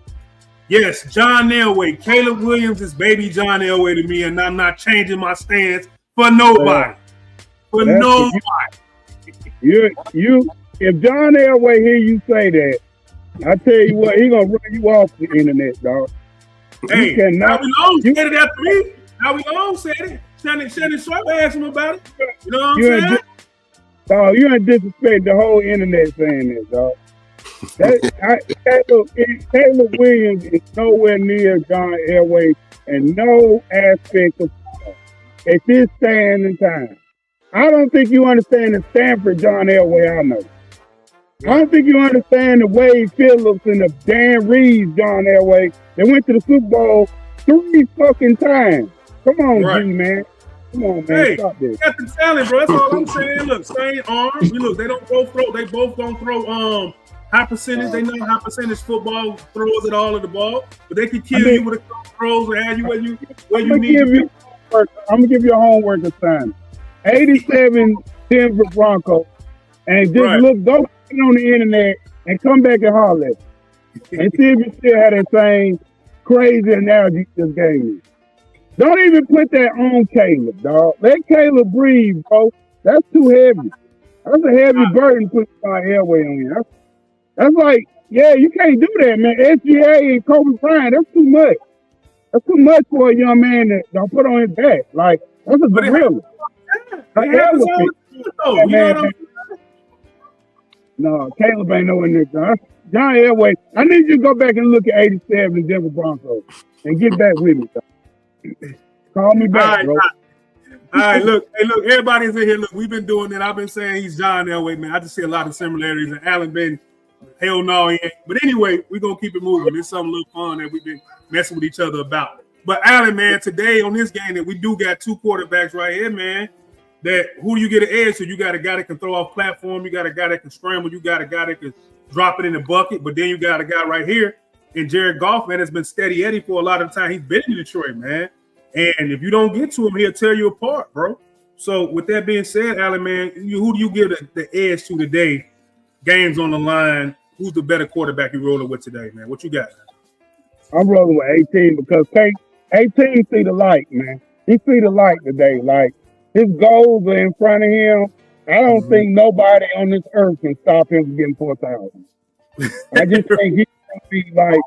Yes, John Elway. Caleb Williams is baby John Elway to me, and I'm not changing my stance for nobody. For nobody. You, if John Elway hear you say that, I tell you what, he gonna run you off the internet, dog. Hey, now we long said it after me. Now we long said it. Shannon Sharp asked him about it. You know what I'm saying? Dog, you ain't disrespect the whole internet saying that, dog. Caleb Williams is nowhere near John Elway in no aspect of football. At this stand in time. I don't think you understand the Stanford John Elway I know. I don't think you understand the Wade Phillips and the Dan Reeves John Elway that went to the Super Bowl 3 fucking times. Come on, G, man. Come on, man. Hey, stop this. Got the talent, bro. That's all I'm saying. Look, same arms. Look, they both don't throw high percentage. They know high percentage football throws at all of the ball, but they can kill you with a couple throws and have you where you need. I'm gonna give you a homework assignment. 87 Denver Broncos, and just go on the internet and come back and holler at it. And see if you still have that same crazy analogy you just gave me. Don't even put that on Caleb, dog. Let Caleb breathe, bro. That's too heavy. That's a heavy burden put by Elway on you. That's like, yeah, you can't do that, man. SGA and Kobe Bryant, that's too much. That's too much for a young man that don't put on his back. Like, that's a gorilla. No, Caleb ain't nowhere near John Elway. I need you to go back and look at 87 Denver Broncos and get back with me. Call me back, bro. All right, look, everybody's in here. Look, we've been doing it. I've been saying he's John Elway, man. I just see a lot of similarities, and Allen been hell no, he ain't. But anyway, we're gonna keep it moving. It's something a little fun that we've been messing with each other about. But Allen, man, today on this game that we do got 2 quarterbacks right here, man. That who do you get an edge to? You got a guy that can throw off platform. You got a guy that can scramble. You got a guy that can drop it in the bucket. But then you got a guy right here, and Jared Goff, man, has been steady Eddie for a lot of the time. He's been in Detroit, man. And if you don't get to him, he'll tear you apart, bro. So with that being said, Allen, man, who do you give the edge to today? Games on the line. Who's the better quarterback you rolling with today, man? What you got? I'm rolling with 18 because 18 see the light, man. He see the light today. Like, his goals are in front of him. I don't think nobody on this earth can stop him from getting 4,000. I just think he's going to be like,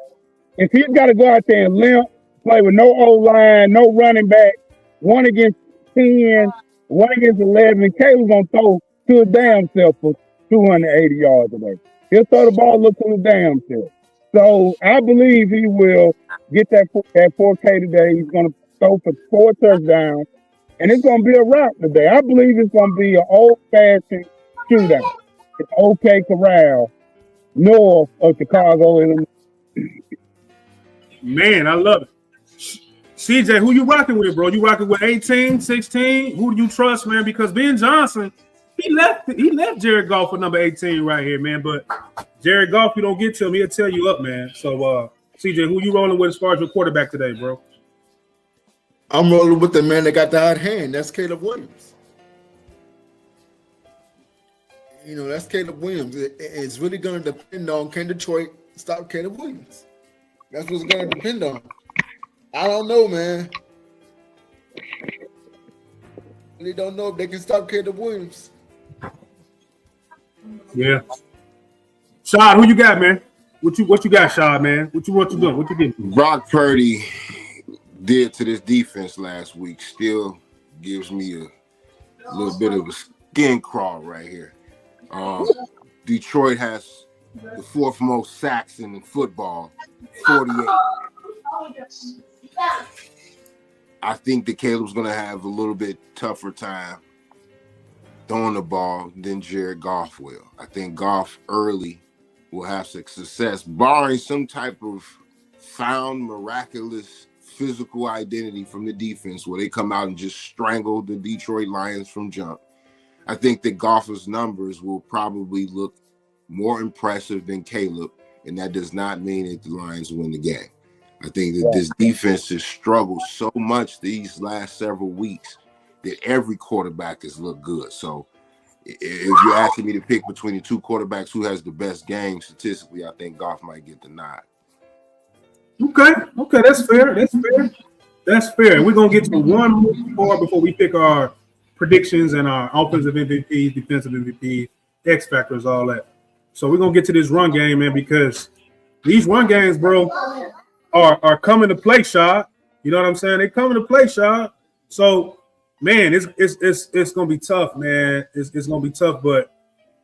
if he's got to go out there and limp, play with no O-line, no running back, 1 against 10, 1 against 11, Caleb's going to throw to his damn self for 280 yards today. He'll throw the ball up to his damn self. So I believe he will get that 4K today. He's going to throw for 4 touchdowns. And it's going to be a wrap today. I believe it's going to be an old-fashioned shootout. It's OK Corral, north of Chicago, Illinois. Man, I love it. CJ, who you rocking with, bro? You rocking with 18, 16? Who do you trust, man? Because Ben Johnson, he left Jared Goff for number 18 right here, man. But Jared Goff, you don't get to him, he'll tear you up, man. So, CJ, who you rolling with as far as your quarterback today, bro? I'm rolling with the man that got the hot hand. That's Caleb Williams. You know, that's Caleb Williams. It's really going to depend on, can Detroit stop Caleb Williams? That's what's going to depend on. I don't know, man. Really don't know if they can stop Caleb Williams. Yeah. Shad, who you got, man? What you got, Shad, man? What you doing? What you getting? Brock Purdy did to this defense last week still gives me a little bit of a skin crawl right here. Detroit has the 4th most sacks in football, 48. I think that Caleb's going to have a little bit tougher time throwing the ball than Jared Goff will. I think Goff early will have success, barring some type of found miraculous physical identity from the defense where they come out and just strangle the Detroit Lions from jump. I think that Goff's numbers will probably look more impressive than Caleb, and that does not mean that the Lions win the game. I think that this defense has struggled so much these last several weeks that every quarterback has looked good. So if you're asking me to pick between the two quarterbacks who has the best game statistically, I think Goff might get the nod. Okay, that's fair. That's fair. We're gonna get to one more before we pick our predictions and our offensive MVPs, defensive MVPs, X factors, all that. So we're gonna get to this run game, man, because these run games, bro, are coming to play, Shad. You know what I'm saying? They coming to play, Shad. So, man, it's gonna be tough, man. It's gonna be tough. But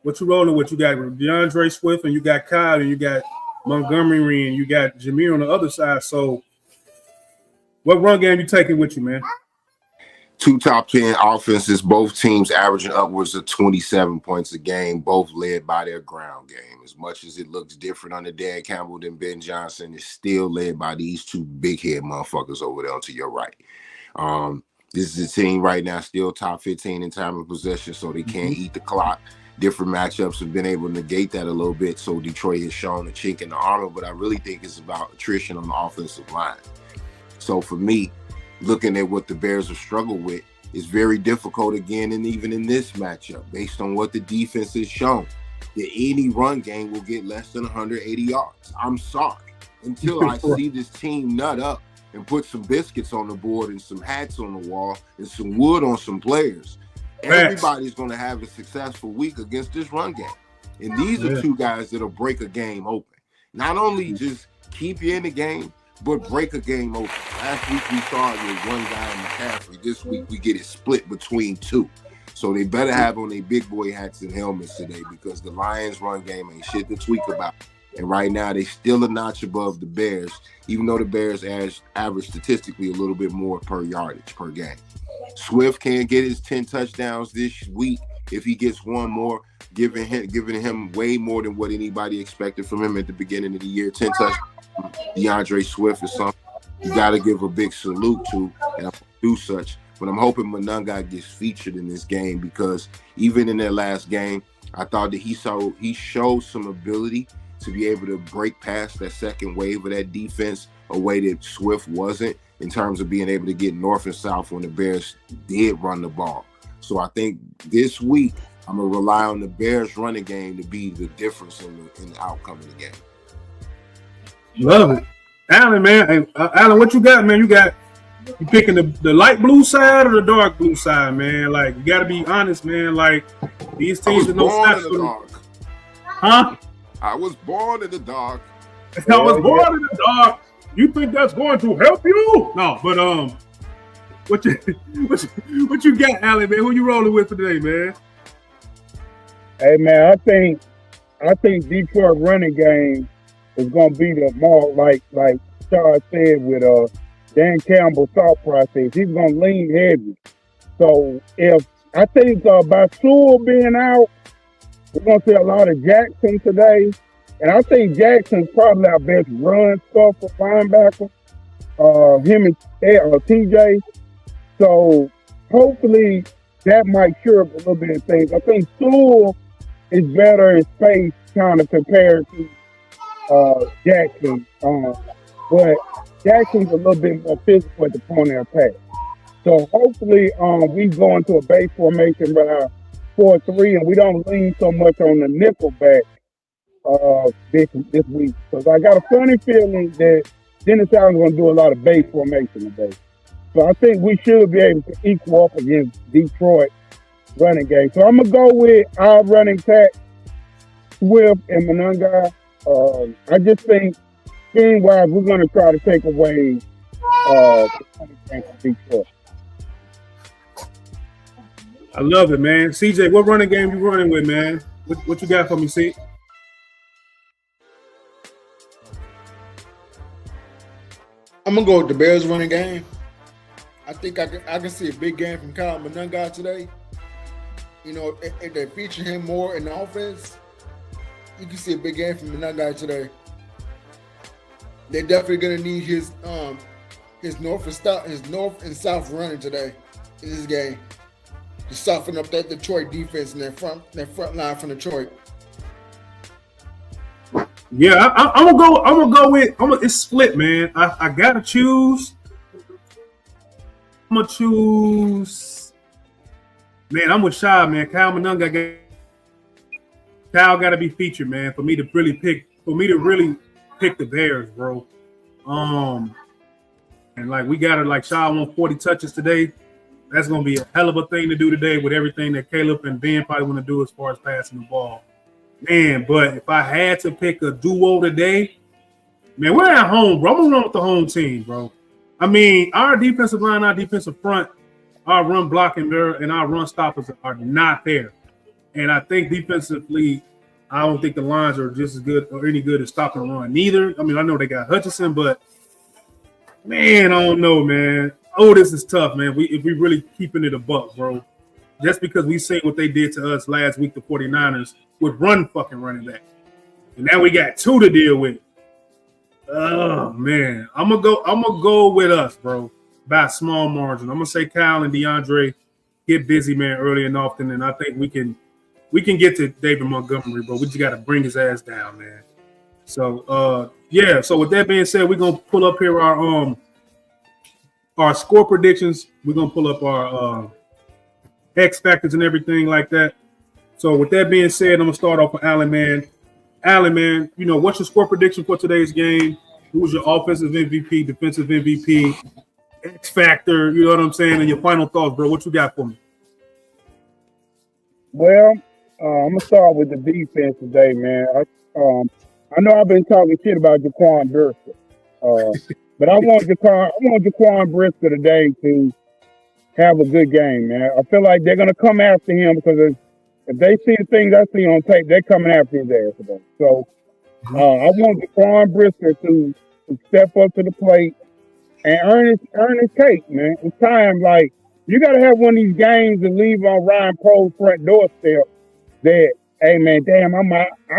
what you rolling with? You got DeAndre Swift, and you got Kyle, and you got Montgomery, and you got Jameer on the other side. So, what run game you taking with you, man? Two top 10 offenses, both teams averaging upwards of 27 points a game, both led by their ground game. As much as it looks different under Dan Campbell than Ben Johnson, it's still led by these two big head motherfuckers over there to your right. This is a team right now still top 15 in time of possession, so they can't eat the clock. Different matchups have been able to negate that a little bit, so Detroit has shown a chink in the armor, but I really think it's about attrition on the offensive line. So for me, looking at what the Bears have struggled with, is very difficult again, and even in this matchup, based on what the defense has shown, that any run game will get less than 180 yards. I'm sorry. Until I see this team nut up and put some biscuits on the board and some hats on the wall and some wood on some players, everybody's going to have a successful week against this run game. And these are two guys that'll break a game open. Not only just keep you in the game, but break a game open. Last week we saw it with one guy in McCaffrey. This week we get it split between two. So they better have on their big boy hats and helmets today, because the Lions run game ain't shit to tweak about. And right now they still a notch above the Bears, even though the Bears average statistically a little bit more per yardage per game. Swift can't get his 10 touchdowns this week. If he gets one more, giving him way more than what anybody expected from him at the beginning of the year. 10 touchdowns. DeAndre Swift is something you got to give a big salute to, and I'll do such. But I'm hoping Monunga gets featured in this game, because even in their last game, I thought that he showed some ability to be able to break past that second wave of that defense a way that Swift wasn't, in terms of being able to get north and south when the Bears did run the ball. So I think this week I'm going to rely on the Bears running game to be the difference in the outcome of the game. Love it. Alan, man. Hey, Alan, what you got, man? You picking the light blue side or the dark blue side, man? Like, you got to be honest, man. Like, these teams are no snaps for them. Huh? I was born in the dark. I was born in the dark. You think that's going to help you? No, but what you got, Alan, man? Who you rolling with today, man? Hey, man, I think Detroit running game is going to be the more, like Charles said, with Dan Campbell's thought process. He's going to lean heavy. So if I think by Sewell being out, we're going to see a lot of Jackson today. And I think Jackson's probably our best run stuff for linebacker. Him and TJ. So hopefully that might cure up a little bit of things. I think Sewell is better in space kind of compared to Jackson, but Jackson's a little bit more physical at the point of attack. So hopefully we go into a base formation by 4-3, and we don't lean so much on the nickel back this week. Because I got a funny feeling that Dennis Allen's going to do a lot of base formation today. So I think we should be able to equal up against Detroit running game. So I'm going to go with our running back, Swift and Monunga. I just think, game-wise, we're going to try to take away the running game from Detroit. I love it, man. CJ, what running game you running with, man? What you got for me, C? I'm going to go with the Bears running game. I think I can see a big game from Kyle Monunga today. you know, if they feature him more in the offense, you can see a big game from that guy today. They're definitely gonna need his north and south running today in this game to soften up that Detroit defense and that front line from Detroit. Yeah, I'm gonna go with. It's split, man. I gotta choose. I'm gonna choose. Man, I'm with Shy, man. Kyle Monunga. Kyle got to be featured, man, for me to really pick the Bears, bro. And like we got to like Shy won 40 touches today. That's gonna be a hell of a thing to do today with everything that Caleb and Ben probably want to do as far as passing the ball. Man, but if I had to pick a duo today, man, we're at home, bro. I'm gonna run with the home team, bro. I mean, our defensive line, our defensive front, our run blocking there, and our run stoppers are not there. And I think defensively, I don't think the lines are just as good or any good at stopping the run. Neither. I mean, I know they got Hutchinson, but man, I don't know, man. Oh, this is tough, man. If we really keeping it a buck, bro. Just because we seen what they did to us last week, the 49ers, with fucking running back. And now we got two to deal with. Oh man. I'm gonna go with us, bro, by a small margin. I'm gonna say Kyle and DeAndre get busy, man, early and often, and I think we can get to David Montgomery, but we just gotta bring his ass down, man. So yeah, so with that being said, we're gonna pull up here our score predictions. We're gonna pull up our X factors and everything like that. So with that being said, I'm gonna start off with Allen, man. Allen, man, you know, what's your score prediction for today's game? Who's your offensive MVP, defensive MVP, X factor, you know what I'm saying? And your final thoughts, bro. What you got for me? Well, I'm gonna start with the defense today, man. I know I've been talking shit about Jaquan Brisker, but I want Jaquan Brisker today to have a good game, man. I feel like they're gonna come after him because if they see the things I see on tape, they're coming after his ass today. So I want Jaquan Brisker to step up to the plate and earn his cake, man. It's time. Like, you got to have one of these games and leave on Ryan Poe's front doorstep that, hey, man, damn, I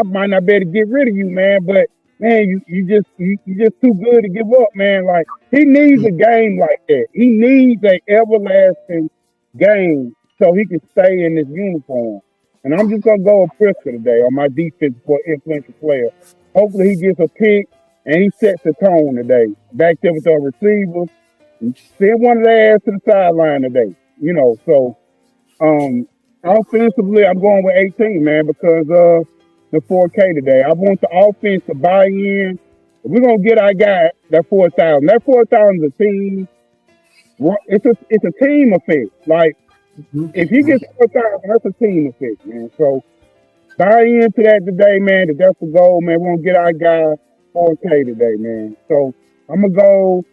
might not be able to get rid of you, man, but man, you just too good to give up, man. Like, he needs a game like that. He needs an everlasting game so he can stay in this uniform. And I'm just gonna go with Prisker today on my defense for influential player. Hopefully he gets a pick and he sets the tone today. Back there with our receivers, send one of their ass to the sideline today. You know, so offensively, I'm going with 18, man, because of the 4K today. I want the offense to buy in. If we're gonna get our guy that 4,000. That 4,000 is a team. It's a team effect. Like, if he gets 4,000, that's a team effect, man. So buy into that today, man. That's the goal, man. We're gonna get our guy 4K today, man. So I'm gonna go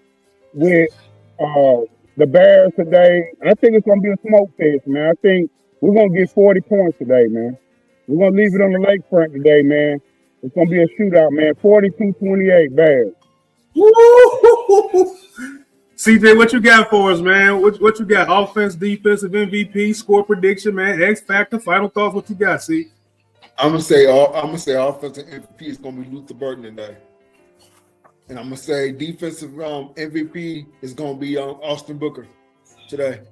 with the Bears today. I think it's gonna be a smoke fest, man. I think we're gonna get 40 points today, man. We're gonna leave it on the lakefront today, man. It's gonna be a shootout, man. 42-28 Bears. Woo! CJ, what you got for us, man? What you got? Offense, defensive MVP, score prediction, man. X factor, final thoughts. What you got? See, I'm gonna say offensive MVP is gonna be Luther Burton today, and I'm gonna say defensive MVP is gonna be Austin Booker today.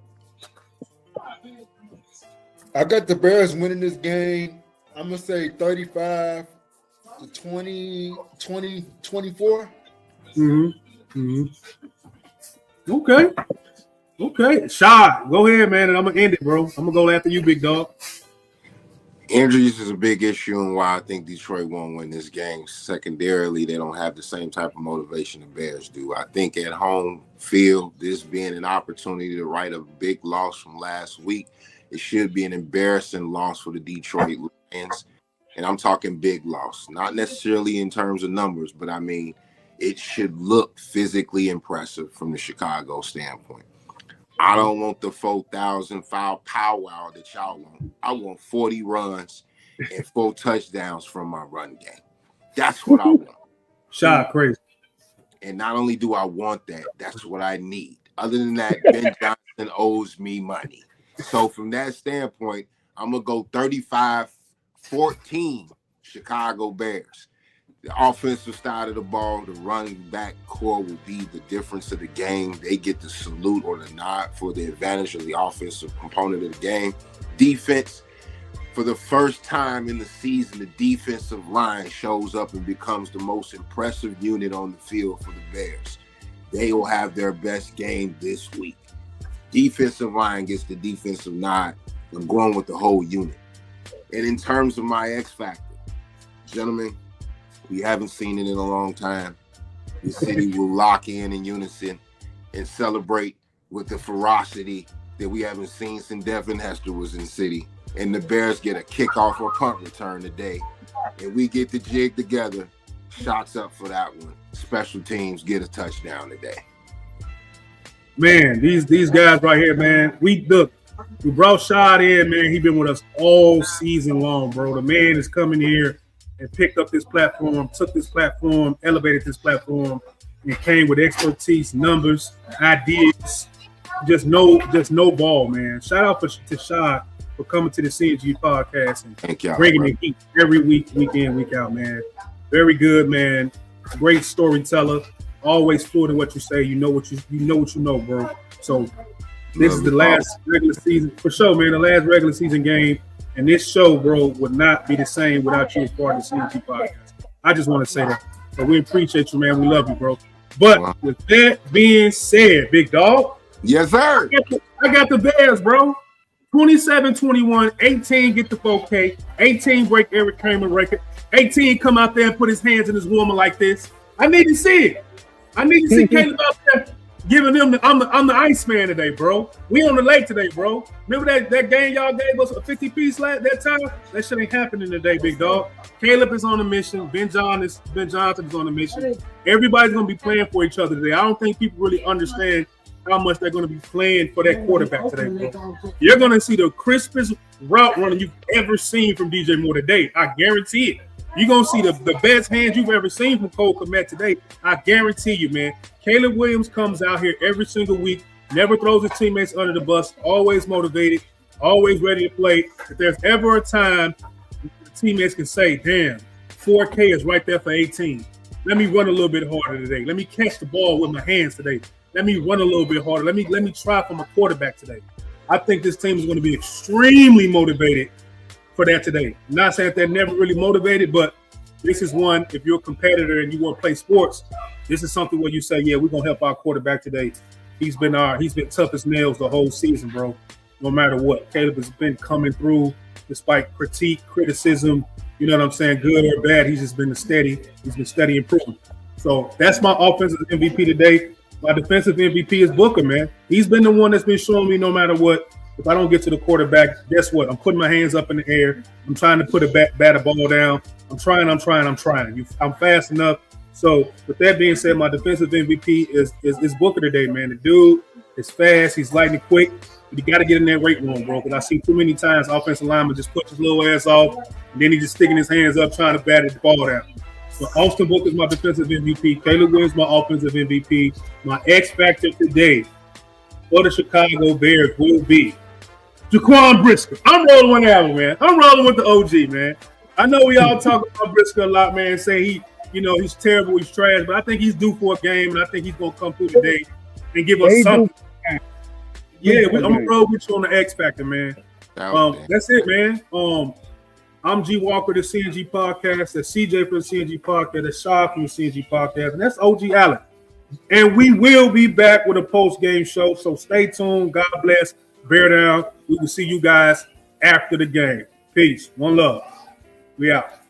I got the Bears winning this game. I'm gonna say 35-20, 24. Okay. Shot. Go ahead, man, and I'm gonna end it, bro. I'm gonna go after you, big dog. Injuries is a big issue and why I think Detroit won't win this game. Secondarily, they don't have the same type of motivation the Bears do. I think at home field, this being an opportunity to right a big loss from last week, it should be an embarrassing loss for the Detroit Lions. And I'm talking big loss, not necessarily in terms of numbers, but I mean, it should look physically impressive from the Chicago standpoint. I don't want the 4,000 foul powwow that y'all want. I want 40 runs and 4 touchdowns from my run game. That's what I want. Shot crazy. And not only do I want that, that's what I need. Other than that, Ben Johnson owes me money. So from that standpoint, I'm going to go 35-14 Chicago Bears. The offensive side of the ball, the running back core will be the difference of the game. They get the salute or the nod for the advantage of the offensive component of the game. Defense, for the first time in the season, the defensive line shows up and becomes the most impressive unit on the field for the Bears. They will have their best game this week. Defensive line gets the defensive nod. I'm going with the whole unit. And in terms of my X factor, gentlemen, we haven't seen it in a long time. The city will lock in unison and celebrate with the ferocity that we haven't seen since Devin Hester was in the city. And the Bears get a kickoff or punt return today. And we get the jig together. Shots up for that one. Special teams get a touchdown today. Man, these guys right here, man. We brought Shad in, man. He's been with us all season long, bro. The man is coming here and picked up this platform, took this platform, elevated this platform, and came with expertise, numbers, ideas. Just no ball, man. Shout out to Shad for coming to the CNG podcast and bringing the heat every week in, week out, man. Very good, man. Great storyteller. Always fluid in what you say. You know what you know, bro. So this is the last regular season for sure, man. The last regular season game, and this show, bro, would not be the same without you as part of the CNG podcast. I just want to say that. So we appreciate you, man. We love you, bro. But with that being said, big dog. Yes, sir. I got the Bears, bro. 27-21, 18 get the 4K, 18 break Eric Kramer record, 18 come out there and put his hands in his woman like this. I need to see it. I need to see Caleb out there giving them I'm the Iceman today, bro. We on the lake today, bro. Remember that game y'all gave us a 50-piece that time? That shit ain't happening today, big dog. Caleb is on a mission. Ben Johnson is on a mission. Everybody's gonna be playing for each other today. I don't think people really understand how much they're going to be playing for that quarterback today, bro. You're going to see the crispest route running you've ever seen from DJ Moore today. I guarantee it. You're going to see the best hands you've ever seen from Cole Kmet today. I guarantee you, man. Caleb Williams comes out here every single week, never throws his teammates under the bus, always motivated, always ready to play. If there's ever a time the teammates can say, damn, 4K is right there for 18. Let me run a little bit harder today. Let me catch the ball with my hands today. Let me run a little bit harder. Let me try from a quarterback today. I think this team is going to be extremely motivated for that today. I'm not saying that they're never really motivated, but this is one, if you're a competitor and you want to play sports, this is something where you say, yeah, we're going to help our quarterback today. He's been tough as nails the whole season, bro. No matter what. Caleb has been coming through despite criticism, you know what I'm saying, good or bad. He's just been steady improving. So that's my offensive MVP today. My defensive MVP is Booker, man. He's been the one that's been showing me no matter what. If I don't get to the quarterback, guess what? I'm putting my hands up in the air. I'm trying to put a bat ball down. I'm trying. I'm fast enough. So with that being said, my defensive MVP is Booker today, man. The dude is fast. He's lightning quick. But you got to get in that weight room, bro, because I see too many times offensive linemen just put his little ass off, and then he just sticking his hands up trying to bat the ball down. So Austin Booker is my defensive MVP. Caleb Williams my offensive MVP. My X factor today for the Chicago Bears will be Jaquan Brisker. I'm rolling with Allen, man. I'm rolling with the OG, man. I know we all talk about Brisker a lot, man, say he's terrible, he's trash, but I think he's due for a game, and I think he's going to come through today and give us something. Yeah, I'm going to roll with you on the X factor, man. That's it, man. I'm G Walker, the CNG Podcast. That's CJ for the CNG Podcast. That's Shaw from the CNG Podcast. And that's OG Allen. And we will be back with a post-game show. So stay tuned. God bless. Bear down. We will see you guys after the game. Peace. One love. We out.